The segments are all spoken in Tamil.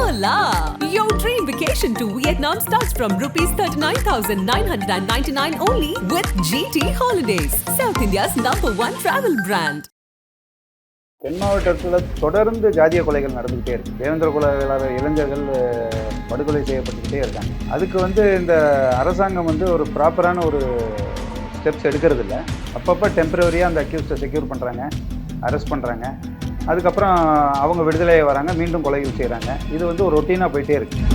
Hola! Your dream vacation to Vietnam starts from rupees 39,999 only with GT Holidays, South India's #1 travel brand. தென் மாவட்டத்தில் தொடர்ந்து ஜாதிய கொலைகள் நடந்துக்கிட்டே இருக்கு. தேவேந்திர குல வேளாளர் இளைஞர்கள் படுகொலை செய்யப்பட்டுக்கிட்டே இருக்காங்க. அதுக்கு இந்த அரசாங்கம் ஒரு ப்ராப்பரான ஒரு ஸ்டெப்ஸ் எடுக்கிறது இல்லை. அப்பப்போ டெம்பரவரியாக அந்த அக்யூஸ்டை செக்யூர் பண்ணுறாங்க, அரெஸ்ட் பண்ணுறாங்க. அதுக்கப்புறம் அவங்க விடுதலையை வராங்க, மீண்டும் கொலைகள் செய்கிறாங்க. இது ஒரு ரொட்டீனாக போயிட்டே இருக்குது.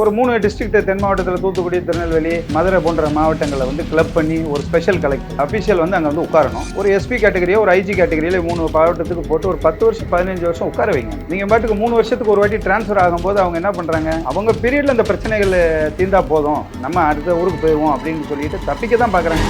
ஒரு 3 டிஸ்ட்ரிக்ட் தென் மாவட்டத்தில் தூத்துக்குடி, திருநெல்வேலி, மதுரை போன்ற மாவட்டங்களில் கிளப் பண்ணி ஒரு ஸ்பெஷல் கலெக்டர் அஃபீஷியல் அங்கே உட்காரணும். ஒரு எஸ்பி கேட்டகரியோ ஒரு ஐஜி கேட்டகரியில 3 மாவட்டத்துக்கு போட்டு ஒரு 10 வருஷம் 15 வருஷம் உட்கார வைங்க. நீங்கள் பாட்டுக்கு 3 வருஷத்துக்கு ஒரு வாட்டி டிரான்ஸ்ஃபர் ஆகும்போது அவங்க என்ன பண்ணுறாங்க, அவங்க பீரியடில் அந்த பிரச்சனைகள் தீர்ந்தா போதும், நம்ம அடுத்த ஊருக்கு போயிடுவோம் அப்படின்னு சொல்லிட்டு தப்பிக்க தான் பார்க்குறாங்க.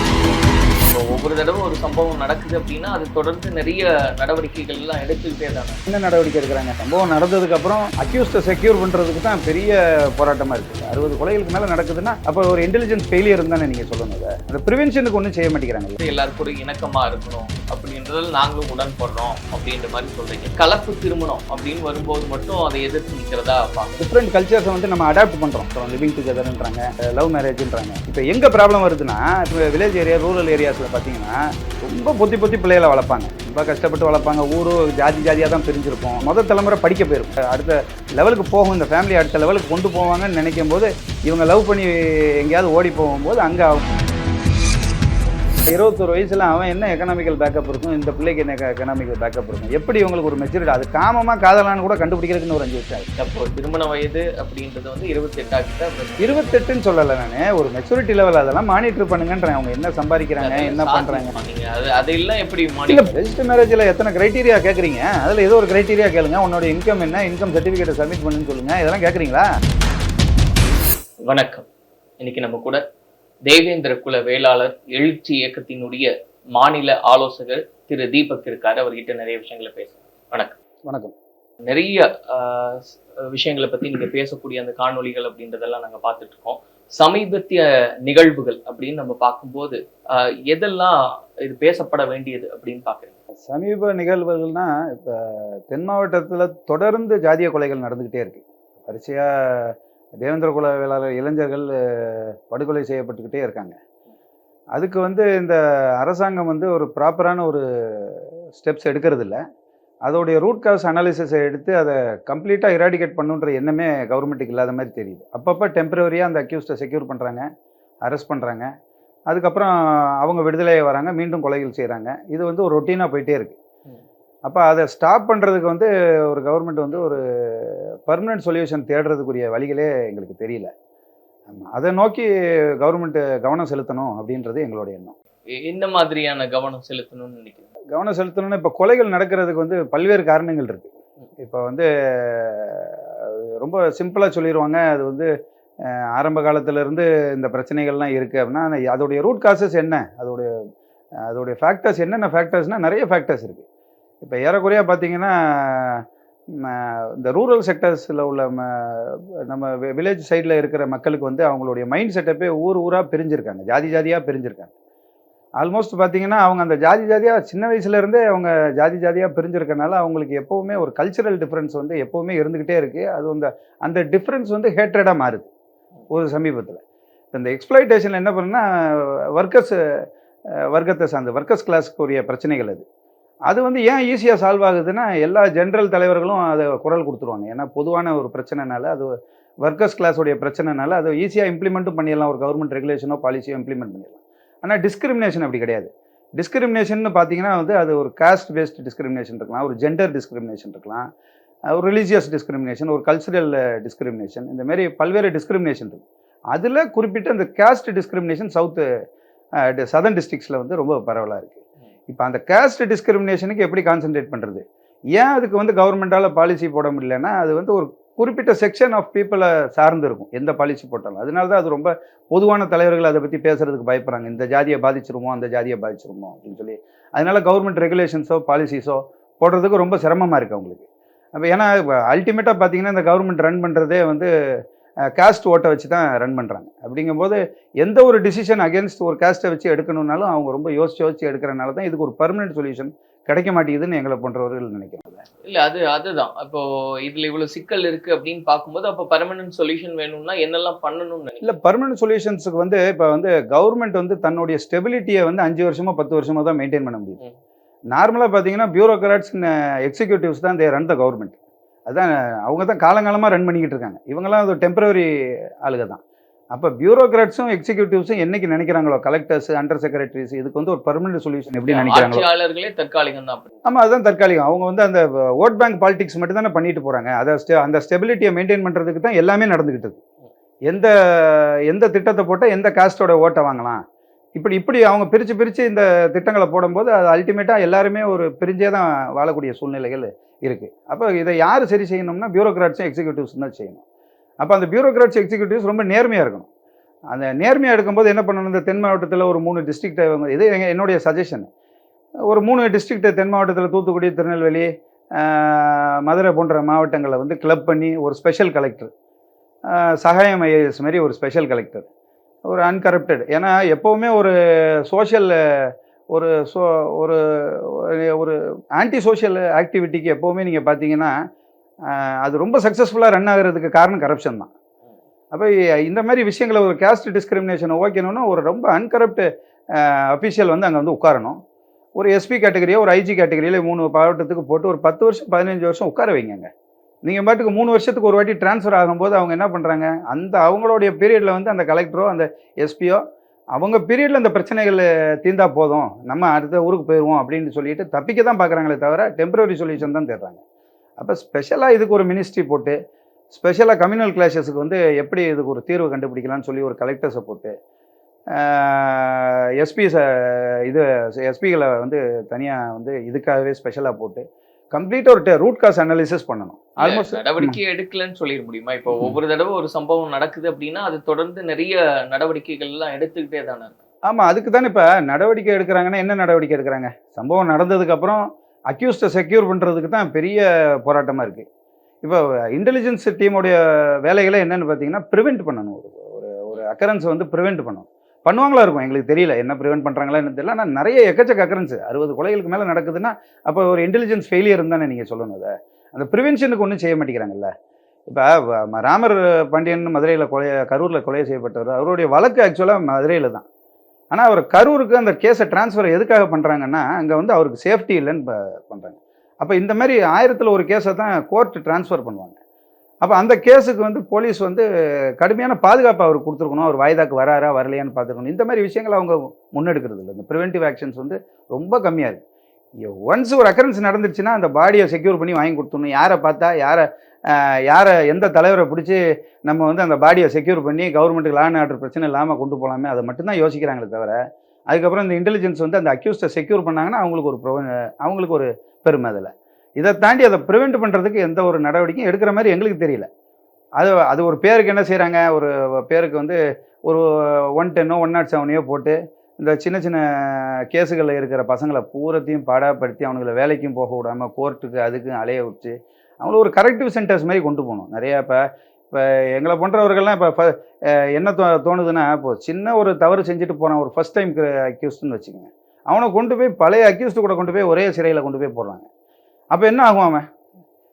ஒவ்வொரு தடவை ஒரு சம்பவம் நடக்குது அப்படின்னா அது தொடர்ந்து நிறைய நடவடிக்கைகள் எல்லாம் எடுத்துக்கிட்டே தாங்க. என்ன நடவடிக்கை எடுக்கிறாங்க? சம்பவம் நடந்ததுக்கு அப்புறம் அக்யூஸ்டை செக்யூர் பண்றதுக்கு தான் பெரிய போராட்டமா இருக்குது. 60 கொலைகளுக்கு மேல நடக்குதுன்னா அப்போ ஒரு இன்டெலிஜென்ஸ் ஃபெயிலியர் தானே நீங்க சொல்லணும். அந்த ப்ரிவென்ஷனுக்கு ஒன்றும் செய்ய மாட்டேங்கிறாங்க. எல்லாருக்கும் ஒரு இணக்கமா இருக்கணும் அப்படின்றதில் நாங்களும் உடன்படுறோம் அப்படின்ற மாதிரி சொல்றீங்க. கலப்பு திருமணம் அப்படின்னு வரும்போது மட்டும் அதை எதிர்த்து நிற்கிறதா பார்க்க டிஃப்ரெண்ட் கல்ச்சர்ஸை நம்ம அடாப்ட் பண்றோம். லிவிங் டுகெதர்ன்றாங்க, லவ் மேரேஜ்ன்றாங்க. இப்போ எங்க ப்ராப்ளம் வருதுன்னா, இப்போ வில்லேஜ் ஏரியா, ரூரல் ஏரியாஸ்ல பார்த்தீங்கன்னா ரொம்ப பொத்தி பிள்ளைகளை வளர்ப்பாங்க. ரொம்ப கஷ்டப்பட்டு வளர்ப்பாங்க. ஊரு ஜாதியாக தான் பிரிஞ்சிருக்கும். முதல் தலைமுறை படிக்க போயிருக்கும். அடுத்த லெவலுக்கு போகும், இந்த ஃபேமிலி அடுத்த லெவலுக்கு கொண்டு போவாங்கன்னு நினைக்கும் போது இவங்க லவ் பண்ணி எங்கேயாவது ஓடி போகும்போது அங்கே 21 வயசுல அவன் என்ன எக்கனாமிக்கல் பேக்கப் இருக்கும், இந்த பிள்ளைக்கு என்ன எக்கனாமிக்கல் பேக்கப் இருக்கும், எப்படி இவங்களுக்கு ஒரு மெச்சூரிட்டி, அது காமமா காதலான்னு கூட கண்டுபிடிக்கிறதுக்குன்னு ஒரு 5 வருஷம். அப்போ திருமண வயது அப்படின்றது 28 ஆகிட்ட 28ன்னு சொல்லலை நானே, ஒரு மெச்சூரிட்டி லெவல் அதெல்லாம் மானிட்டர் பண்ணுங்கன்றேன். அவங்க என்ன சம்பாதிக்கிறாங்க, என்ன பண்றாங்க, அது எல்லாம் எப்படி ரெஜிஸ்டர் மேரேஜ்ல எத்தனை கிரைட்டீரியா கேட்குறீங்க? அதுல ஏதோ ஒரு கிரைட்டீரியா கேளுங்க. உன்னோட இன்கம் என்ன, இன்கம் சர்டிஃபிகேட்டை சப்மிட் பண்ணுன்னு சொல்லுங்க. இதெல்லாம் கேட்குறீங்களா? வணக்கம். இன்னைக்கு நம்ம கூட தேவேந்திர குல வேளாளர் எழுச்சி இயக்கத்தினுடைய மாநில ஆலோசகர் திரு தீபக் இருக்காரு. அவர்கிட்ட நிறைய விஷயங்களை பேசலாம். வணக்கம். வணக்கம். நிறைய விஷயங்களை பத்தி நீங்க பேசக்கூடிய அந்த காணொலிகள் அப்படின்றதெல்லாம் நாங்க பார்த்துட்டு இருக்கோம். சமீபத்திய நிகழ்வுகள் அப்படின்னு நம்ம பார்க்கும்போது எதெல்லாம் இது பேசப்பட வேண்டியது அப்படின்னு பாக்குறீங்க? சமீப நிகழ்வுகள்னா, இப்போ தென் மாவட்டத்தில் தொடர்ந்து ஜாதிய கொலைகள் நடந்துக்கிட்டே இருக்கு. வரிசையாக தேவேந்திர குல வேளாளர் இளைஞர்கள் படுகொலை செய்யப்பட்டுக்கிட்டே இருக்காங்க. அதுக்கு இந்த அரசாங்கம் ஒரு ப்ராப்பரான ஒரு ஸ்டெப்ஸ் எடுக்கிறது இல்லை. அதோடைய ரூட் காஸ் அனாலிசிஸை எடுத்து அதை கம்ப்ளீட்டாக இராடிகேட் பண்ணுன்ற எண்ணமே கவர்மெண்ட்டுக்கு இல்லாத மாதிரி தெரியுது. அப்பப்போ டெம்பரவரியாக அந்த அக்யூஸ்டை செக்யூர் பண்ணுறாங்க, அரெஸ்ட் பண்ணுறாங்க. அதுக்கப்புறம் அவங்க விடுதலையை வராங்க, மீண்டும் கொலைகள் செய்கிறாங்க. இது ஒரு ரொட்டீனாக போயிட்டே இருக்குது. அப்போ அதை ஸ்டாப் பண்ணுறதுக்கு ஒரு கவர்மெண்ட் ஒரு பர்மனெண்ட் சொல்யூஷன் தேடுறதுக்குரிய வழிகளே எங்களுக்கு தெரியல. அதை நோக்கி கவர்மெண்ட் கவனம் செலுத்தணும் அப்படின்றது எங்களுடைய எண்ணம். என்ன மாதிரியான கவனம் செலுத்தணும்னு நினைக்கிறேன்? கவனம் செலுத்தணும்னு இப்போ கொலைகள் நடக்கிறதுக்கு பல்வேறு காரணங்கள் இருக்குது. இப்போ ரொம்ப சிம்பிளாக சொல்லிடுவாங்க. அது ஆரம்ப காலத்திலேருந்து இந்த பிரச்சனைகள்லாம் இருக்குது அப்படின்னா, அதோடைய ரூட் காசஸ் என்ன, அதோடைய ஃபேக்டர்ஸ் என்னென்ன ஃபேக்டர்ஸ்னால் நிறைய ஃபேக்டர்ஸ் இருக்குது. இப்போ ஏறக்குறையாக பார்த்தீங்கன்னா, இந்த ரூரல் செக்டர்ஸில் உள்ள நம்ம வில்லேஜ் சைடில் இருக்கிற மக்களுக்கு அவங்களுடைய மைண்ட் செட்டப்பே ஊராக பிரிஞ்சிருக்காங்க, ஜாதியாக பிரிஞ்சிருக்காங்க. ஆல்மோஸ்ட் பார்த்தீங்கன்னா அவங்க அந்த ஜாதியாக சின்ன வயசுலேருந்தே அவங்க ஜாதியாக பிரிஞ்சிருக்கனால அவங்களுக்கு எப்போவுமே ஒரு கல்ச்சுரல் டிஃப்ரென்ஸ் எப்போவுமே இருந்துக்கிட்டே இருக்குது. அது அந்த டிஃப்ரென்ஸ் ஏட்ரடாக மாறுது ஒரு சமீபத்தில். இந்த எக்ஸ்ப்ளாய்டேஷன் என்ன பண்ணுன்னா, வர்க்கத்தை சார்ந்த ஒர்க்கர்ஸ் கிளாஸுக்குரிய பிரச்சனைகள் அது ஏன் ஈஸியாக சால்வ் ஆகுதுன்னா, எல்லா ஜென்ரல் தலைவர்களும் அதை குரல் கொடுத்துருவாங்க. ஏன்னா பொதுவான ஒரு பிரச்சனைனால, அது ஒர்க்கர்ஸ் கிளாஸோடைய பிரச்சனைனால அதை ஈஸியாக இம்ப்ளிமெண்ட்டும் பண்ணிடலாம். ஒரு கவர்மெண்ட் ரெகுலேஷனோ பாலிசியோ இம்ப்ளிமெண்ட் பண்ணிடலாம். ஆனால் டிஸ்கிரிமினேஷன் அப்படி கிடையாது. டிஸ்கிரிமினேஷன் பார்த்தீங்கன்னா அது ஒரு காஸ்ட் பேஸ்ட் டிஸ்கிரிமினேஷன் இருக்கலாம், ஒரு ஜெண்டர் டிஸ்கிரிமினேஷன் இருக்கலாம், ஒரு ரிலீஜியஸ் டிஸ்கிரிமினேஷன், ஒரு கல்ச்சுரல் டிஸ்கிரிமினேஷன், இந்த மாதிரி பல்வேறு டிஸ்கிரிமினேஷன் இருக்குது. அதில் குறிப்பிட்ட அந்த காஸ்ட் டிஸ்கிரிமினேஷன் சதர்ன் டிஸ்ட்ரிக்ஸில் ரொம்ப பரவலாக இருக்குது. இப்போ அந்த காஸ்ட் டிஸ்கிரிமினேஷனுக்கு எப்படி கான்சென்ட்ரேட் பண்ணுறது, ஏன் அதுக்கு கவர்மெண்டால் பாலிசி போட முடியலன்னா, அது ஒரு குறிப்பிட்ட செக்ஷன் ஆஃப் பீப்புளை சார்ந்து இருக்கும் எந்த பாலிசி போட்டாலும். அதனால தான் அது ரொம்ப பொதுவான தலைவர்கள் அதை பற்றி பேசுறதுக்கு பயப்படுறாங்க. இந்த ஜாதியை பாதிச்சிருமோ, அந்த ஜாதியை பாதிச்சிருமோ அப்படின்னு சொல்லி. அதனால கவர்மெண்ட் ரெகுலேஷன்ஸோ பாலிசிஸோ போடுறதுக்கு ரொம்ப சிரமமாக இருக்குது அவங்களுக்கு. அப்போ ஏன்னா அல்டிமேட்டாக பார்த்தீங்கன்னா இந்த கவர்மெண்ட் ரன் பண்ணுறதே காஸ்ட் ஓட்டை வச்சு தான் ரன் பண்ணுறாங்க. அப்படிங்கும்போது எந்த ஒரு டிசிஷன் அகேன்ஸ்ட் ஒரு காஸ்ட்டை வச்சு எடுக்கணுன்னாலும் அவங்க ரொம்ப யோசிச்சு எடுக்கிறனால தான் இதுக்கு ஒரு பர்மனெண்ட் சொல்யூஷன் கிடைக்க மாட்டேங்குதுன்னு எங்களை போன்றவர்கள் நினைக்கிறோம். இல்ல அதுதான் இப்போ இதுல இவ்வளவு சிக்கல் இருக்கு அப்படின்னு பார்க்கும்போது அப்ப பெர்மனன்ட் சொல்யூஷன் வேணும்னா என்னெல்லாம் பண்ணணும்னு நினைக்கிறேன். இல்லை, பர்மனன்ட் சொல்யூஷன்ஸுக்கு வந்து இப்போ வந்து கவர்மெண்ட் வந்து தன்னுடைய ஸ்டெபிலிட்டியை வந்து 5 வருஷமோ 10 வருஷமோ தான் மெயின்டைன் பண்ண முடியும். நார்மலாக பார்த்தீங்கன்னா பியூரோக்ராட்ஸ் எக்ஸிக்யூட்டிவ்ஸ் தான் தே ரன் த கவர்மெண்ட். அதான் அவங்க தான் காலங்காலமாக ரன் பண்ணிக்கிட்டு இருக்காங்க. இவங்கெல்லாம் அது டெம்பரரி ஆளுக தான். அப்போ பியூரோக்ராட்ஸும் எக்ஸிக்யூட்டிவ்ஸும் என்னைக்கு நினைக்கிறாங்களோ, கலெக்டர்ஸ், அண்டர் செக்ரட்டரிஸ், இதுக்கு வந்து ஒரு பர்மனன்ட் சொல்யூஷன் எப்படி நினைக்கிறாங்களோ. ஆட்சியாளர்களே தற்காலிகம் தான். ஆமாம், அதுதான் தற்காலிகம். அவங்க வந்து அந்த ஓட் பேங்க் பாலிடிக்ஸ் மட்டும் தானே பண்ணிட்டு போகிறாங்க. அதை அந்த ஸ்டெபிலிட்டியை மெயின்டைன் பண்ணுறதுக்கு தான் எல்லாமே நடந்துக்கிட்டு இருக்கு. எந்த எந்த திட்டத்தை போட்டால் எந்த காஸ்ட்டோட ஓட்டை வாங்கலாம், இப்படி அவங்க பிரித்து இந்த திட்டங்களை போடும்போது அது அல்டிமேட்டாக எல்லாருமே ஒரு பிரிஞ்சே தான் வாழக்கூடிய சூழ்நிலைகள் இருக்குது. அப்போ இதை யார் சரி செய்யணும்னா பியூரோக்ராட்ஸும் எக்ஸிக்யூட்டிவ்ஸ் தான் செய்யணும். அப்போ அந்த பியூரோக்ராட்ஸ் எக்ஸிக்யூட்டிவ்ஸ் ரொம்ப நேர்மையாக இருக்கணும். அந்த நேர்மையாக எடுக்கும்போது என்ன பண்ணணும், இந்த தென் மாவட்டத்தில் ஒரு 3 டிஸ்ட்ரிக்டை, இது என்னுடைய சஜஷன், ஒரு 3 டிஸ்ட்ரிக்ட் தென் மாவட்டத்தில் தூத்துக்குடி, திருநெல்வேலி, மதுரை போன்ற மாவட்டங்களை வந்து கிளப் பண்ணி ஒரு ஸ்பெஷல் கலெக்டர், சகாயம் ஐஏஎஸ் மாதிரி ஒரு ஸ்பெஷல் கலெக்டர், ஒரு அன்கரப்டட். ஏன்னா எப்போவுமே ஒரு சோஷியல் ஒரு ஒரு ஒரு ஆன்டி சோஷியல் ஆக்டிவிட்டிக்கு எப்போவுமே நீங்கள் பார்த்தீங்கன்னா அது ரொம்ப சக்ஸஸ்ஃபுல்லாக ரன் ஆகிறதுக்கு காரணம் கரப்ஷன் தான். அப்போ இந்த மாதிரி விஷயங்களை ஒரு கேஸ்ட் டிஸ்கிரிமினேஷனை ஓகேணும்னா ஒரு ரொம்ப அன்கரப்ட் அஃபிஷியல் வந்து அங்கே வந்து உட்காரணும். ஒரு எஸ்பி கேட்டகரியோ ஒரு ஐஜி கேட்டகரியில் 3 மாவட்டத்துக்கு போட்டு ஒரு 10 வருஷம் 15 வருஷம் உட்கார வைங்க. நீங்கள் பாட்டுக்கு 3 வருஷத்துக்கு ஒரு வாட்டி ட்ரான்ஸ்ஃபர் ஆகும்போது அவங்க என்ன பண்ணுறாங்க, அந்த அவங்களுடைய பீரியடில் வந்து அந்த கலெக்டரோ அந்த எஸ்பியோ அவங்க பீரியடில் அந்த பிரச்சனைகள் தீர்ந்தா போதும், நம்ம அடுத்த ஊருக்கு போயிடுவோம் அப்படின்னு சொல்லிட்டு தப்பிக்க தான் பார்க்குறாங்களே தவிர டெம்பரரி சொல்யூஷன் தான் தேடுறாங்க. அப்போ ஸ்பெஷலாக இதுக்கு ஒரு மினிஸ்ட்ரி போட்டு, ஸ்பெஷலாக கம்யூனல் கிளாஷஸுக்கு வந்து எப்படி இதுக்கு ஒரு தீர்வு கண்டுபிடிக்கலாம்னு சொல்லி ஒரு கலெக்டர்ஸை போட்டு, எஸ்பிகளை வந்து தனியாக வந்து இதுக்காகவே ஸ்பெஷலாக போட்டு கம்ப்ளீட்டாக ஒரு ரூட் காஸ் அனாலிசிஸ் பண்ணணும். ஆல்மோஸ்ட் நடவடிக்கை எடுக்கலன்னு சொல்லிட முடியுமா? இப்போ ஒவ்வொரு தடவை ஒரு சம்பவம் நடக்குது அப்படின்னா அது தொடர்ந்து நிறைய நடவடிக்கைகள் எல்லாம் எடுத்துக்கிட்டே தானே இருக்கு. ஆமாம், அதுக்கு தானே இப்போ நடவடிக்கை எடுக்கிறாங்கன்னா என்ன நடவடிக்கை எடுக்கிறாங்க, சம்பவம் நடந்ததுக்கப்புறம் அக்யூஸ்டை செக்யூர் பண்ணுறதுக்கு தான் பெரிய போராட்டமாக இருக்குது. இப்போ இன்டெலிஜென்ஸ் டீமுடைய வேலைகளை என்னென்னு பார்த்தீங்கன்னா ப்ரிவெண்ட் பண்ணணும். ஒரு அக்கரன்ஸை வந்து ப்ரிவெண்ட் பண்ணுவாங்களா இருக்கும், எங்களுக்கு தெரியல என்ன ப்ரிவெண்ட் பண்ணுறாங்களா என்ன தெரியல. ஆனால் நிறைய எக்கச்சக்க அக்கரன்ஸ் 60 கொலைகளுக்கு மேலே நடக்குதுன்னா அப்போ ஒரு இன்டெலிஜென்ஸ் ஃபெயிலியர் தானே நீங்கள் சொல்லணும். அதை அந்த ப்ரிவென்ஷனுக்கு ஒன்றும் செய்ய மாட்டேங்கிறாங்கல்ல. இப்போ ராமர் பாண்டியன் மதுரையில் கரூரில் கொலை செய்யப்பட்டவர், அவருடைய வழக்கு ஆக்சுவலாக மதுரையில் தான். ஆனால் அவர் கரூருக்கு அந்த கேஸை டிரான்ஸ்ஃபர் எதுக்காக பண்ணுறாங்கன்னா அங்கே வந்து அவருக்கு சேஃப்டி இல்லைன்னு பண்ணுறாங்க. அப்போ இந்த மாதிரி 1000ல் ஒரு கேஸை தான் கோர்ட் டிரான்ஸ்ஃபர் பண்ணுவாங்க. அப்போ அந்த கேஸுக்கு வந்து போலீஸ் வந்து கடுமையான பாதுகாப்பு அவருக்கு கொடுத்துருக்கணும், அவர் வாய்தாக்கு வராரா வரலையான்னு பார்த்துருக்கணும். இந்த மாதிரி விஷயங்கள் அவங்க முன்னெடுக்கிறது இல்லை. இந்த ப்ரிவென்டிவ் ஆக்ஷன்ஸ் வந்து ரொம்ப கம்மியாக இருக்குது. ஒன்ஸ் ஒரு அக்கரன்ஸ் நடந்துருச்சுன்னா அந்த பாடியை செக்யூர் பண்ணி வாங்கி கொடுத்துடணும். யாரை பார்த்தா யாரை எந்த தலைவரை பிடிச்சி நம்ம வந்து அந்த பாடியை செக்யூர் பண்ணி கவர்மெண்ட்டுக்கு லா அண்ட் ஆர்டர் பிரச்சனை இல்லாமல் கொண்டு போகலாமே, அதை மட்டும்தான் யோசிக்கிறாங்களே தவிர அதுக்கப்புறம் இந்த இன்டெலிஜென்ஸ் வந்து அந்த அக்யூஸ்டை செக்யூர் பண்ணாங்கன்னா அவங்களுக்கு ஒரு பெருமை. அதில் இதை தாண்டி அதை ப்ரிவெண்ட் பண்ணுறதுக்கு எந்த ஒரு நடவடிக்கையும் எடுக்கிற மாதிரி எங்களுக்கு தெரியல. அது ஒரு பேருக்கு என்ன செய்கிறாங்க, ஒரு பேருக்கு வந்து ஒரு 110 107 போட்டு இந்த சின்ன சின்ன கேஸுகளில் இருக்கிற பசங்களை பூரத்தையும் பாடாப்படுத்தி அவனுங்களை வேலைக்கும் போக விடாமல் கோர்ட்டுக்கு அதுக்கும் அலைய விட்டு அவங்கள ஒரு கரெக்டிவ் சென்டர்ஸ் மாதிரி கொண்டு போகணும். நிறையா இப்போ எங்களை போன்றவர்கள்லாம் இப்போ என்ன தோணுதுன்னா, இப்போது சின்ன ஒரு தவறு செஞ்சுட்டு போகிறான், ஒரு ஃபஸ்ட் டைம் அக்யூஸ்டுன்னு வச்சுக்கோங்க, அவனை கொண்டு போய் பழைய அக்யூஸ்டு கூட கொண்டு போய் ஒரே சிறையில் கொண்டு போய் போடுறாங்க. அப்போ என்ன ஆகும், அவன்